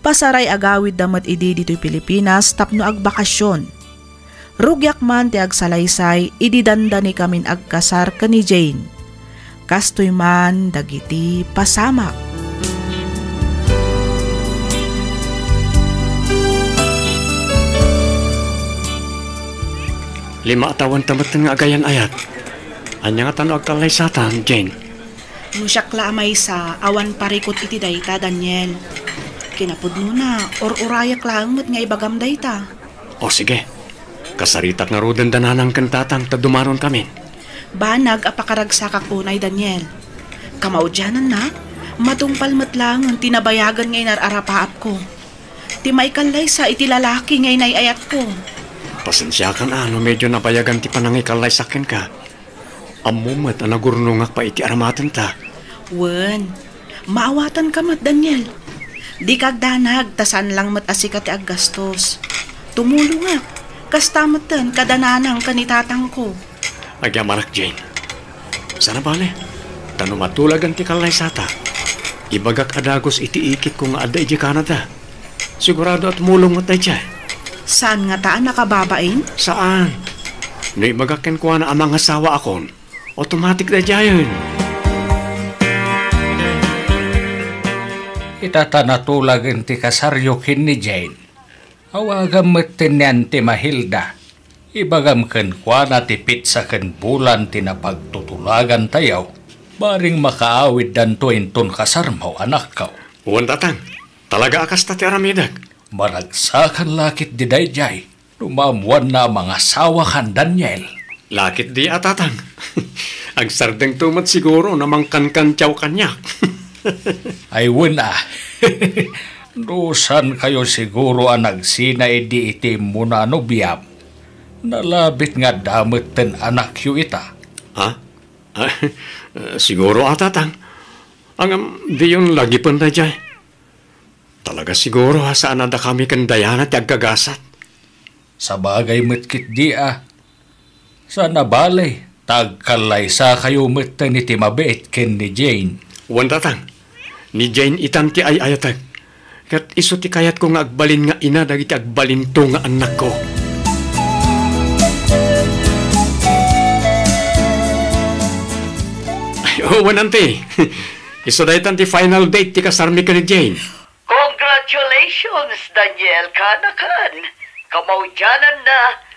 Pasaray agawid damet idi ditoy Pilipinas tapno agbakasyon. Rugyak man ti agsalaysay ididandani kamin agkasar ken ni Jane. Kastoy man dagiti pasamak. Lima atawan tamat nga agayan ayat. Anya nga tano agkalaysatan, Jane. Nusyakla amay sa awan parikot iti dayta, Daniel. Kinapudno na, or urayak lang mo't nga ibagam dayta. O sige, kasaritak nga rudan dananang kantatang tadumaron kami. Banag apakaragsak unay, Daniel. Kamaudyanan na, matungpalmat lang ang tinabayagan ngay nararapaap ko. Ti may kalay sa iti lalaki ngay nayayat ko. Pasensya kan medyo nabayagan ti panangikalay sakin ka. Amumat ang nagurnungak pa iti aramatan ta. Wen, maawatan ka mat, Daniel. Di kagdanag, tasan lang mat asika ti aggastos. Tumulo nga, kastamatan kadananang kanitatang ko. Agyamarak, Jane. Sana bale, tano matulagan ti kalay sata. Ibagak adagos iti ikit ko nga ada iti Canada. Sigurado at mulong mo tayo. Saan nga taan nakababain? Saan? No ibagakin ko na amang asawa akon. Automatic na dyan. Itata natulagan ti kasaryo kin ni Jane. Awagam metin niyan ti Mahilda. Ibagam ken kwa na ti pizza ken bulan ti napagtutulagan tayaw. Baring makaawid dan tuwinton kasarmaw anak kaw. Uwan tatang, talaga akas ta ti aramidag. Maragsakan lakit di dayjay. Lumamuan na mga asawa kan Daniel. Lakit di atatang. Ang sardeng tumat siguro namang kan-kan-tiyaw kanyak. Ay wala. Dusan kayo siguro ang nagsinay di itim mo na biyam. Nalabit nga damit ten anak yu ita. Ha? Siguro atatang. Ang di yun lagi panda dyan. Talaga siguro saan nada kami kandayana ti agkagasat. Sa bagay metkit di Sana balay, tagkalaysa kayo metten iti mabait ken ni Jane. Wan tatang, ni Jane itan ti ay-ayatag. Kat iso ti kayat ko nga agbalin nga ina dagiti agbalin to nga anak ko. Ay, wanante. Iso dahitan ti final date ti kasarmi ka ni Jane. Congratulations, Daniel Kanakan. Kamaudyanan na.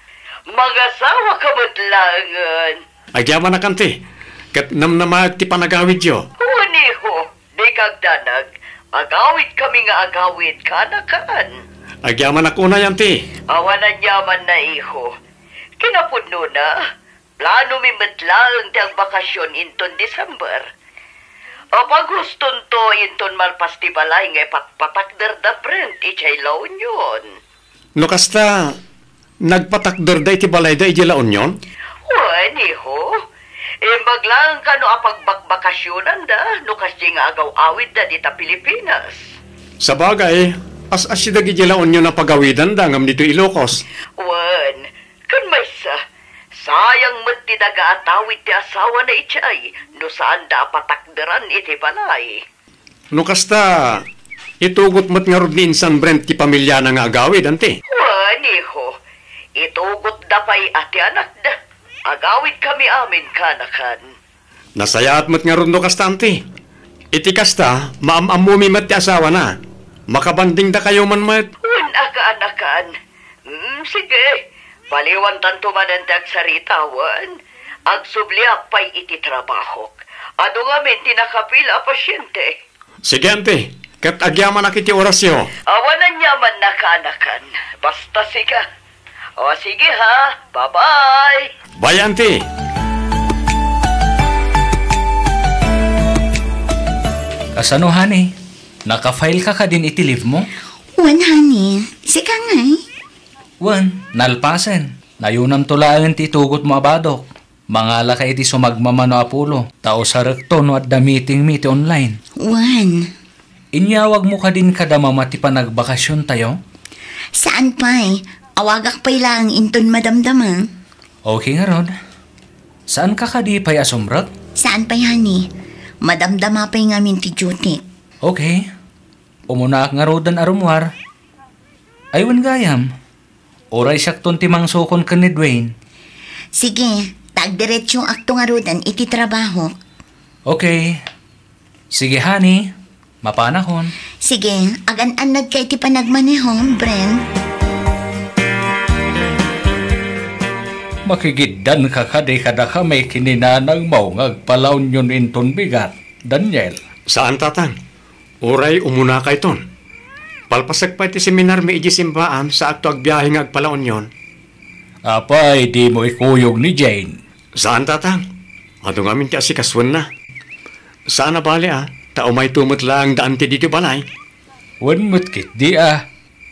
Mag-asawa ka madlangan. Agyaman na kante. Kat namnamag ti panagawid yo. Uniho, di kagdanag. Agawid kami nga agawid Kanakan. Agyaman ako na yan ti. Awanan yaman na iho. Kinapudno na. Plano mi matlang ti ang bakasyon inton December. Apag guston to inton malpastibalay nga patpatakder da print ichay laon yun. No kasta, nagpatakder da iti balay da iti laon yun? Niho. Maglang ka no apagbakbakasyonan da, no kasi nga agaw-awid da dita Pilipinas. Sa bagay, As asidagi jalaon nyo na pagawidan da ngam dito Ilocos. Wan, kan may sayang mo't ti nagaatawid ti asawa na itchay, no saan da patakderan iti balay. No kasta, itugot mo't nga rod ni Insan Brent ti pamilya na nga agawid, ante. Wan, iho, itugot da pa'y ati anak da. Agawid kami amin kanakan. Nasayaat mo't nga rod no kasta, ante. Iti kasta, maamamumi mat ti asawa na. Makabanding da kayo man mat. Wan, aga-anakan. Sige, paliwantan tumanan ti agsaritawan. Agsubliak pa'y iti trabahok. Ado nga min tinakapila pasyente. Sige, ante. Kat agyaman na kiti orasyo. Awanan yaman na kanakan. Basta siga. O sige ha. Bye-bye. Bye, ante. Kasano, honey? Naka-file ka din iti leave mo? Wan, honey. Sika nga eh. Wan, nalpasen. Nayunam tulaan ti tugot mo abadok. Mangala ka iti sumagmamano Apollo. Tao sa rekto no at da meeting online. Wan. Inyawag mo ka din kada mama ti panagbakasyon tayo? Saan pa eh? Awagak pa'y lang inton madamdamang. Okay nga Rod. Saan ka kadi pa'y asumrak? Saan pa'y, honey? Madamdama pa'y ngamin ti duty. Okay. Umunak nga rodan arumwar. Aywan gayam. Oray sakton timang sukon ka ni Dwayne. Sige, tagdiretsyong akto nga rodan iti trabaho. Okay. Sige, honey. Mapanakon. Sige, agan-anad ka iti panagmanehong, Brent. Makigiddan ka kadi kada ka may kininanang maungag palaon yun inton bigat. Daniel. Saan tatang? Oray umuna kay ton. Palpasag pa iti seminar may ijisimbaam sa akto agbiyahe nga agpalaon yon. Apay, di mo ikuyog ni Jane. Saan tatang? Ado ngamin ti asikaswan na. Saan na bali Tao may tumot lang daan ti dito balay. Wan mutkit di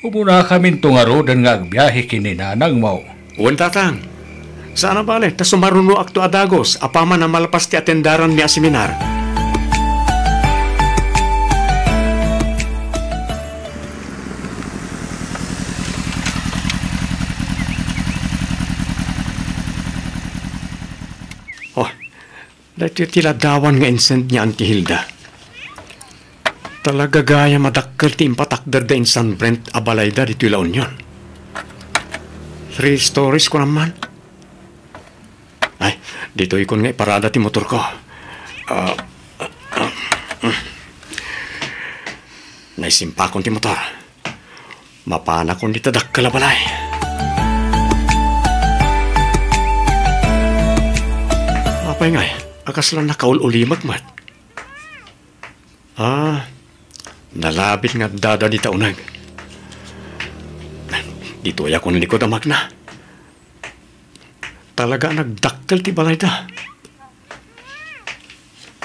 Umuna kami tungarodan nga agbiyahe kininanang mo. Wan tatang. Saan na bali? Ta sumaruno akto adagos. Apama na malapas ti atendaran niya seminar. Dahil tiladawan nga insent niya Auntie Hilda. Talaga gaya madakkel ti impatakder da Insan Brent abalay da dito ilaon yun. 3 stories ko naman. Ay, dito ikon nga iparada ti motor ko. Naisimpa kon ti motor. Mapana kon di tadakkel abalay. Apay nga akas lang nakaul-ulimak mat. Nalabit nga dada di taunag. Dito ay ako nalikod amag na. Talaga nagdakkel ti balay da.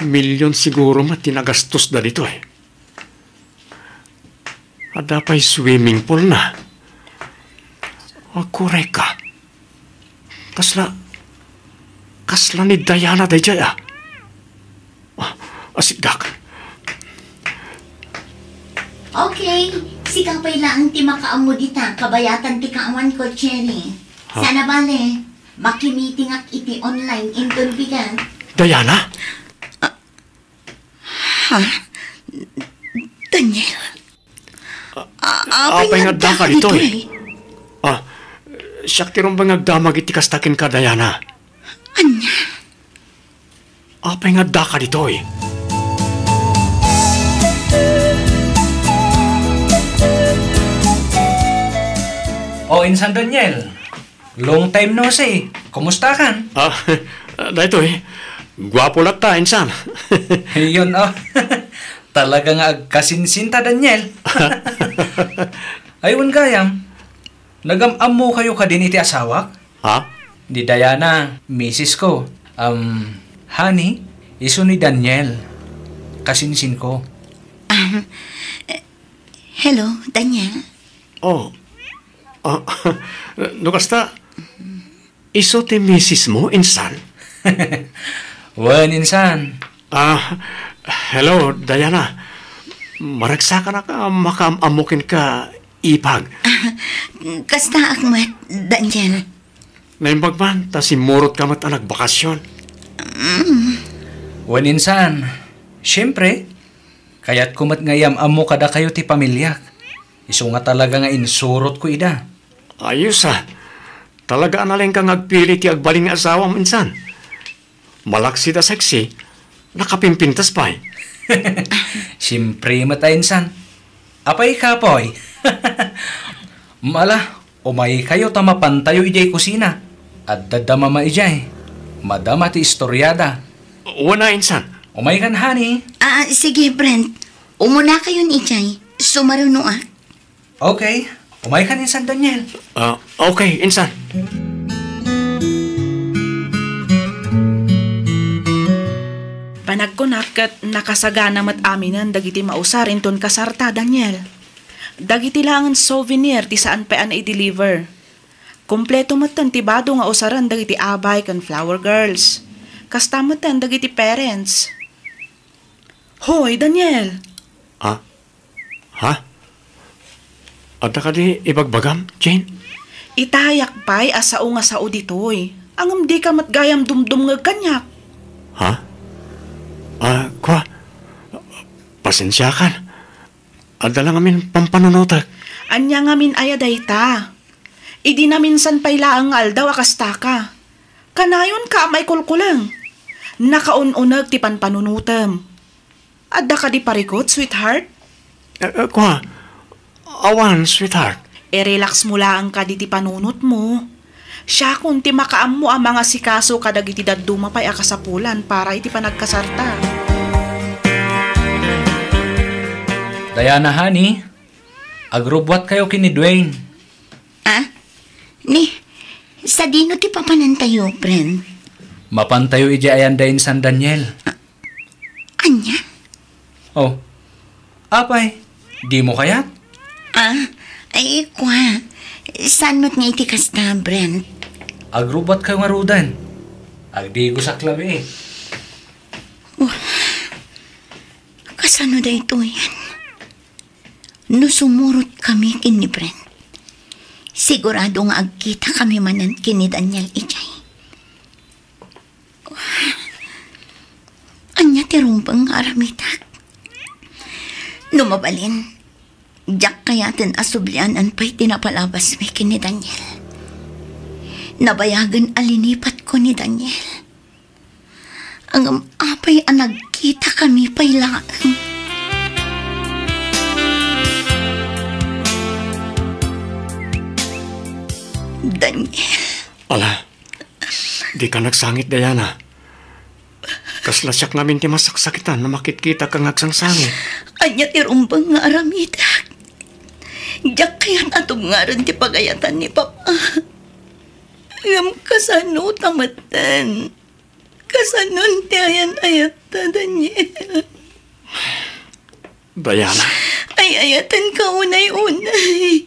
Milyon siguro mat tinagastos da dito eh. Ada pa'y swimming pool na. Kureka. Kasla ni Diana day jaya. Asigdak. Okay, sikaw pa'y lang ti makaamo dita, kabayatan ti kaawan ko, Cherry. Sana bale, makimiting ak iti online inton bigan. Diana? Daniel? Apay nga da ka dito eh. Siyak ti ron ba ngagdamag iti kastakin ka, Diana? Anya? Apay nga da ka dito eh. Insan Daniel. Long time no see. Kumusta kan? Dito eh. Gwapo lang ta, Insan. Yun Talagang agkasinsinta, Daniel. Ayun gayam. Nagam-am mo kayo ka din iti asawak? Di Diana, misis ko. Honey, iso ni Daniel. Kasinsin ko. Hello, Daniel? No kasta, iso ti misis mo, Insan? Wan, Insan. Hello, Diana. Maragsa ka na ka, makaamukin ka, ipag. Kasta akmat, Daniel. Naimbag man, ta simurot ka mat anak bakasyon. Waninsan, siyempre, kaya't kumat ngayam amo kada kayo ti pamilya. Iso nga talaga nga insurot ko ida. Ayos talaga analing kang agpili ti agbaling nga asawa minsan. Malaksi da seksi, nakapimpintas pa Siyempre matainsan. Apay kapoy. Mala, umay kayo tamapantayo ijay kusina. At dadama maijay. Madama ti istoryada. Una insan. Umay kan hani. Sige, Brent. Umuna kayo ni Ichay. Sumaruno Okay. Umay kan insan, Daniel. Okay, insan. Panagkunak kat nakasagana mat aminan dagiti mausarin ton kasarta, Daniel. Dagiti langan souvenir ti saan paan i-deliver. Kompleto matan ti bado nga usaran dagiti abay kan flower girls. Kasta matan dagiti parents. Hoy, Daniel! Ha? Adda ka di ibagbagam, Jane? Itayak pa'y asao nga sao ditoy. Angam di ka matgayam dumdum nga kanyak. Ha? Kwa? Pasensya kan. Adda lang amin pampanunotak. Anya ngamin ayaday ta. Idi na minsan pa'y laang aldaw akasta ka. Kanayon ka may kulkulang. Nakaununag ti panpanunutam. Adda ka di parikot, sweetheart? Kwa? Awan, sweetheart. Relax mo lang ka di ti panunot mo. Siya kung ti makaam mo ang mga sikaso kadag iti daduma pa'y akasapulan para iti panagkasarta. Diana, honey. Agrubwat kayo kini Dwayne. Sa dino ti papanantayo, Brent? Mapantayo ija ayan dahin San Daniel. Anya? Oh. Apay, di mo kayat? Kwa. Saan mo't nga iti kasta, Brent? Agrubat kayo nga rudan. Agdigo sa klabe Kasano da ito yan? No sumurot kami kini Brent. Sigurado nga agkita kami manan kini Daniel Ichay. Anya ti rumbang aramitak. Numabalin. Diyak kayatin asublianan pa'y tinapalabas may kini Daniel. Nabayagan alinipat ko ni Daniel. Ang apay ang nagkita kami pa'y lang. Daniel. Ala, di ka nagsangit, Diana. Kaslasyak namin ti masaksakitan na makitkita kang nagsangsangit. Anya ti rumbang nga aramitak. Diyak kaya't atong nga rin ti pagayatan ni Papa. Ngam kasano tamatan. Kasanon ti ayan-ayata, Daniel. Diana. Ay ayatan ka unay-unay.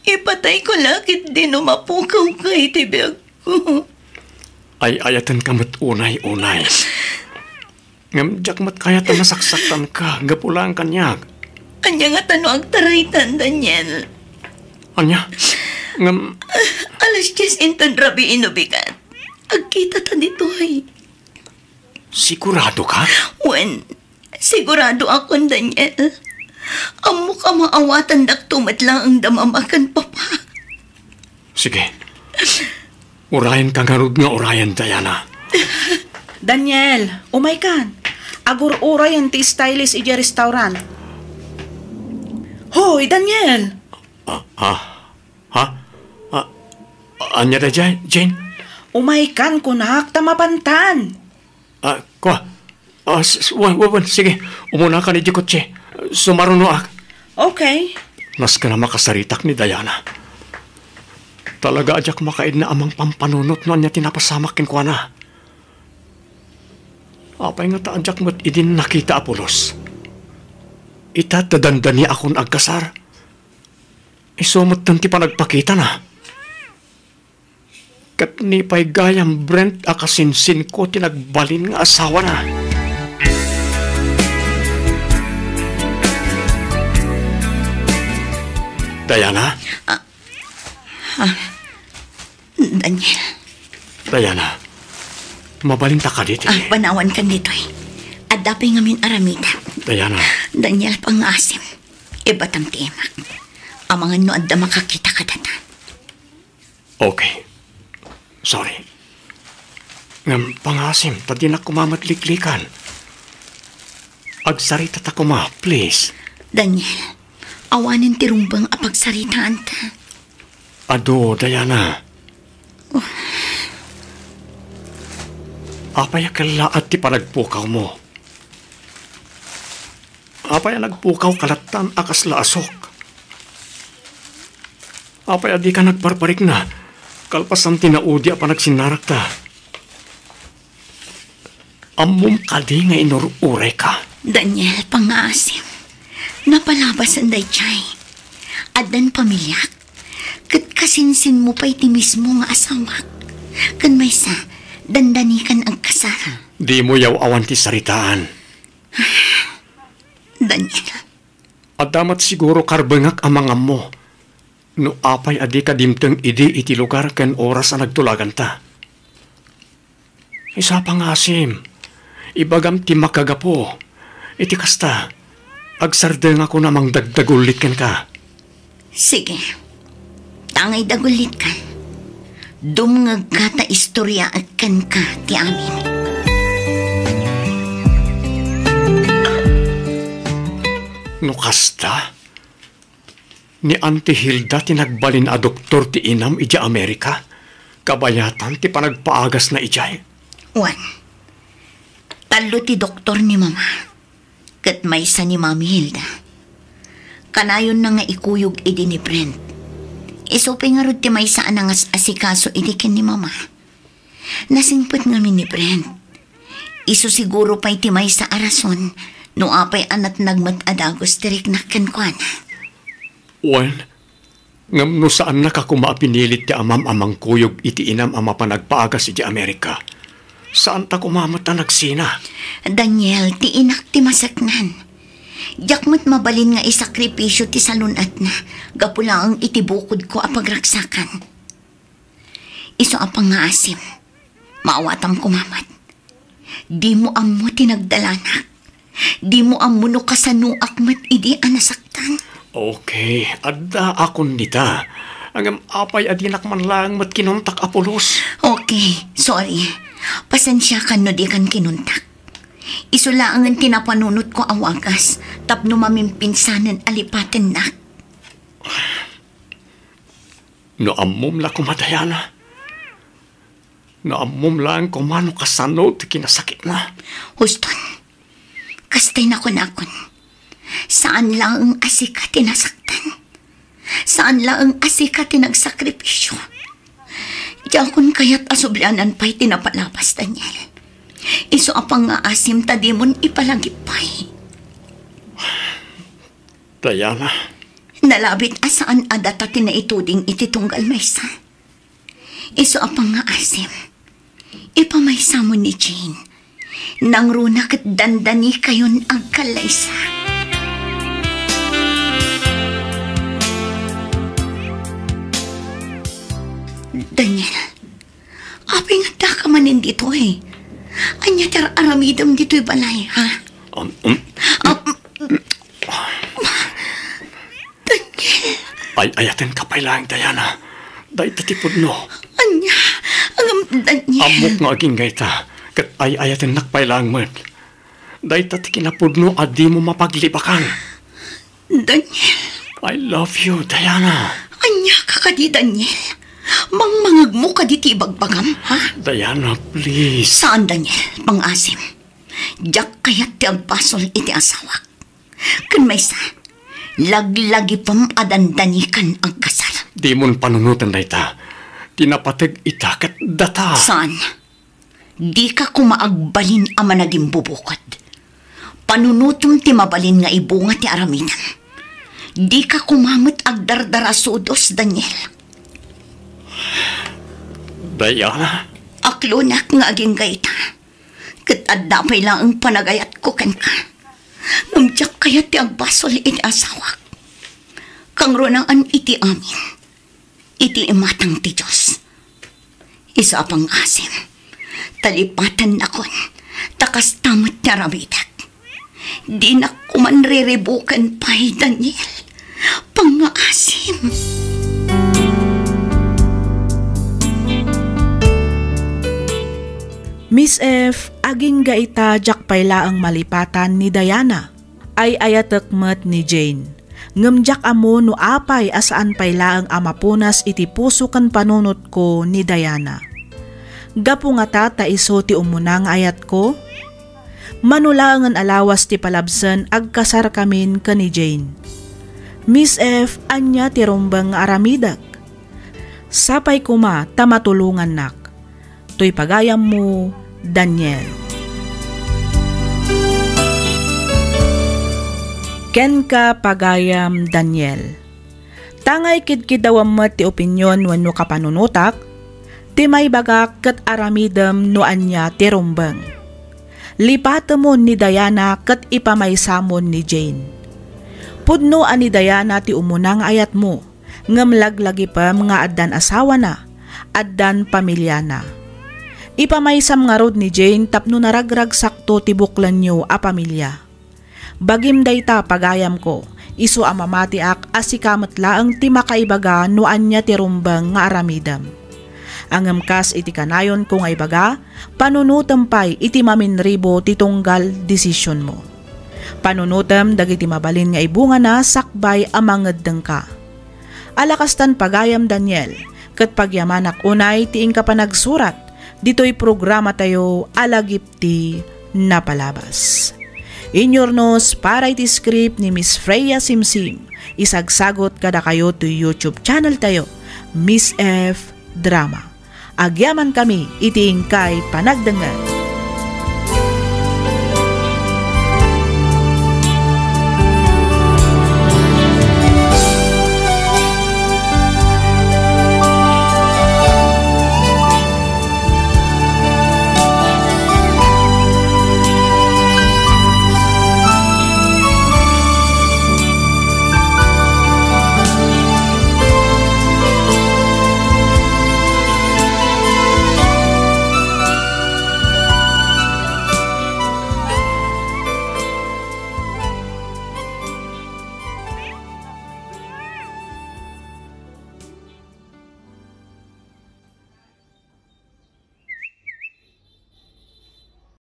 Ipatay ko lakit din umapukaw ka itibiyag ko. Ay ayatan ka mat unay-unay. Ngam jak mat kayat na masaksaktan ka. Gapulang kanyag. Anya nga tano agtaraytan, Daniel. Anya? Ngam... Alas 10 inton rabi inubikat. Agkita ta dito ay. Sigurado ka? Wen, sigurado akong Daniel. Amo ka maawatan daktumat lang ang damamakan, Papa. Sige. Urayan ka nga nga urayan, Diana. Daniel, umay kan. Agur-uray ang ti stylist ija restaurant. Hoy, Daniel! Anya da, Jane? Umay kan kunak tamapantan. Kwa? Sige, umuna ka ni Jikotse. Sumarunoak. Okay. Mas ka na makasaritak ni Diana. Talaga ajak makaid na amang pampanunot no anya tinapasamakin kwa na. Apay nga taanjak mo't idin nakita Apolos. Itatadandani akong agkasar. Isumot tanti pa nagpakita na. Kat ni pa'y gayang Brent akasinsin ko tinagbalin nga asawa na. Diana? Daniel. Diana, mabalinta ka dito. Panawan ka dito eh. Adapay ngamin aramida. Diana. Daniel, pangasim. Ibatam timak. Ang mga no adda makakita ka data. Okay. Sorry. Ngam pangasim, tadi na kumamatliklikan. Agsarita ta kuma, please. Daniel, awanin ti rumbang apagsaritaan ta. Ado, Diana. Apaya kalaat ti panagpukaw mo. Apaya nagpukaw kalatan akas laasok. Apaya di ka nagparparik na. Kalpasan tinaudi a panagsinarak ta. Amom ka di nga inurure ka. Daniel, pangasim. Napalabas ang daychay. Adan pamilyak. Kat kasinsin mo pa iti mismo nga asawak. Kan may sa, dandanikan ang kasara. Di mo yaw awan ti saritaan. Daniel. At damat siguro karbengak amang mo. No apay adi ka dimteng idi iti lugar ken oras ang nagtulagan ta. Isa pangasim. Ibagam ti makagapo. Iti kasta. Agsardeng ako namang dagdagulit ken ka. Sige. Tangay dagulit ka. Dumngag ka ta istorya at kan ka ti amin. No kasta? Ni Auntie Hilda tinagbalin a doktor ti inam ija Amerika. Kabayatan ti panagpaagas na ijay. Juan, talo ti doktor ni mama. Kat maysa ni Mami Hilda. Kanayon na nga ikuyog idi ni Brent. Isupay nga rod ti maysa anangas asikaso idi ken ni mama. Nasingput ngamin ni Brent. Iso siguro pa'y ti maysa arason no apay anat nagmatadagos tirik na kenkwana. Juan, ngam no saan nakakuma pinilit ti amam-amang kuyog iti inam ama panagpaagas iti Amerika. Saan ta kumamata nagsina? Daniel, ti inak ti masaknan. Jakmat mabalin nga isakripisyo ti salunat na. Gapula ang itibukod ko apagragsakan. Iso apang nga asim. Maawatam kumamat. Di mo ammo tinagdalanak. Di mo ammo no kasanuak mat idi anasaktan. Okay, adda akon nita. Ang apay adinak man lang mat kinuntak apulos. Okay, sorry. Pasensya ka no di kan kinuntak. Isula ang tinapanunot ko awagas, tapno mamimpinsanan alipaten na. No ammom la kumadayana. No ammom lang kumano kasanod kinasakit na. Huston, kastay na nakon. Saan lang ang asika tinasaktan? Saan lang ang asika tinagsakripisyo? Yakon kaya't asublianan pa'y tinapalabas, Daniel. Iso apang nga asim tadimon ipalagipay. Diana. Nalabit asaan adata tinaituding ititunggal maysa. Iso apang nga asim. Ipamaysa mo ni Jane. Nang runa kat dandani kayon ang kalaysa. Daniel, apay nga da ka manin dito eh. Anya tar aramidam dito'y balay, ha? Daniel. Ay ayaten kapay lang, Diana. Day tatipod no. Anya, Daniel. Amok nga aging gayta. Kat ay ayaten nakpay lang man. Day tatikinapod no adi mo mapaglibakan. Daniel. I love you, Diana. Anya ka kadi, Daniel. Mangmangag mo ka diti ibagbagam, ha? Diana, please. Saan, Daniel? Pangasim. Diyak kaya't ti agbasol iti asawak. Kun may sa, laglagi pam adandanikan ang kasal. Di mon panunutan na ita. Tinapatag ita kat data. Saan? Di ka kumaagbalin ama naging bubukod. Panunutom ti mabalin nga ibunga ti araminan. Di ka kumamot agdardarasudos, Daniel. Diana? Aklunak nga aging gayta. Kat adapay lang ang panagayat ko kan ka. Ngamdiyak kaya ti agbasol iti asawak. kang runaan iti amin, iti imatang ti Diyos. Isa pang asim, talipatan akon, takas tamot niya rabidak. Di na kumanriribukan pa'y Daniel, pang-asim. Miss F, aging gaita jak payla ang malipatan ni Diana, ay ayatekmet ni Jane. Ngemjak amo no apay asaan payla ang amapunas iti puso kan panunot ko ni Diana. Gapu nga ta iso ti umunang ayat ko. Manulangan alawas ti palabsen agkasar kamin ka ni Jane. Miss F, anya ti rumbang aramidak. Sapay kuma tamatulungan nak. To'y pagayam mo, Daniel. Ken ka pagayam Daniel. Tangay kidkidawam mo ti opinyon wenno kapanunutak, ti may bagak ket aramidem no anya ti rumbang. Lipatemon ni Diana ket ipamaysamon ni Jane. Pudno ani Diana ti umunang ayat mo, ngem laglagi pa mga addan asawa na, addan pamilya na. Ipamaysam nga rod ni Jane tapno naragrag sakto ti buklan nyo a pamilya. Bagim dayta pagayam ko, isu amamatiak asikamat laang ti makaibaga no anya ti rumbang nga aramidam. Angem kas iti kanayon ko nga ibaga, panunutampay iti maminribo ti tunggal desisyon mo. Panunutam dagiti mabalin nga ibunga na sakbay amangeddeng ka. Alakastan pagayam Daniel, ket pagyamanak unay tiing ka pa nagsurat, dito'y programa tayo alagipti na palabas. Inyornos para iti script ni Miss Freya Simsim, isagsagot kada kayo to YouTube channel tayo, Miss F Drama. Agyaman kami iti ingkay panagdangan.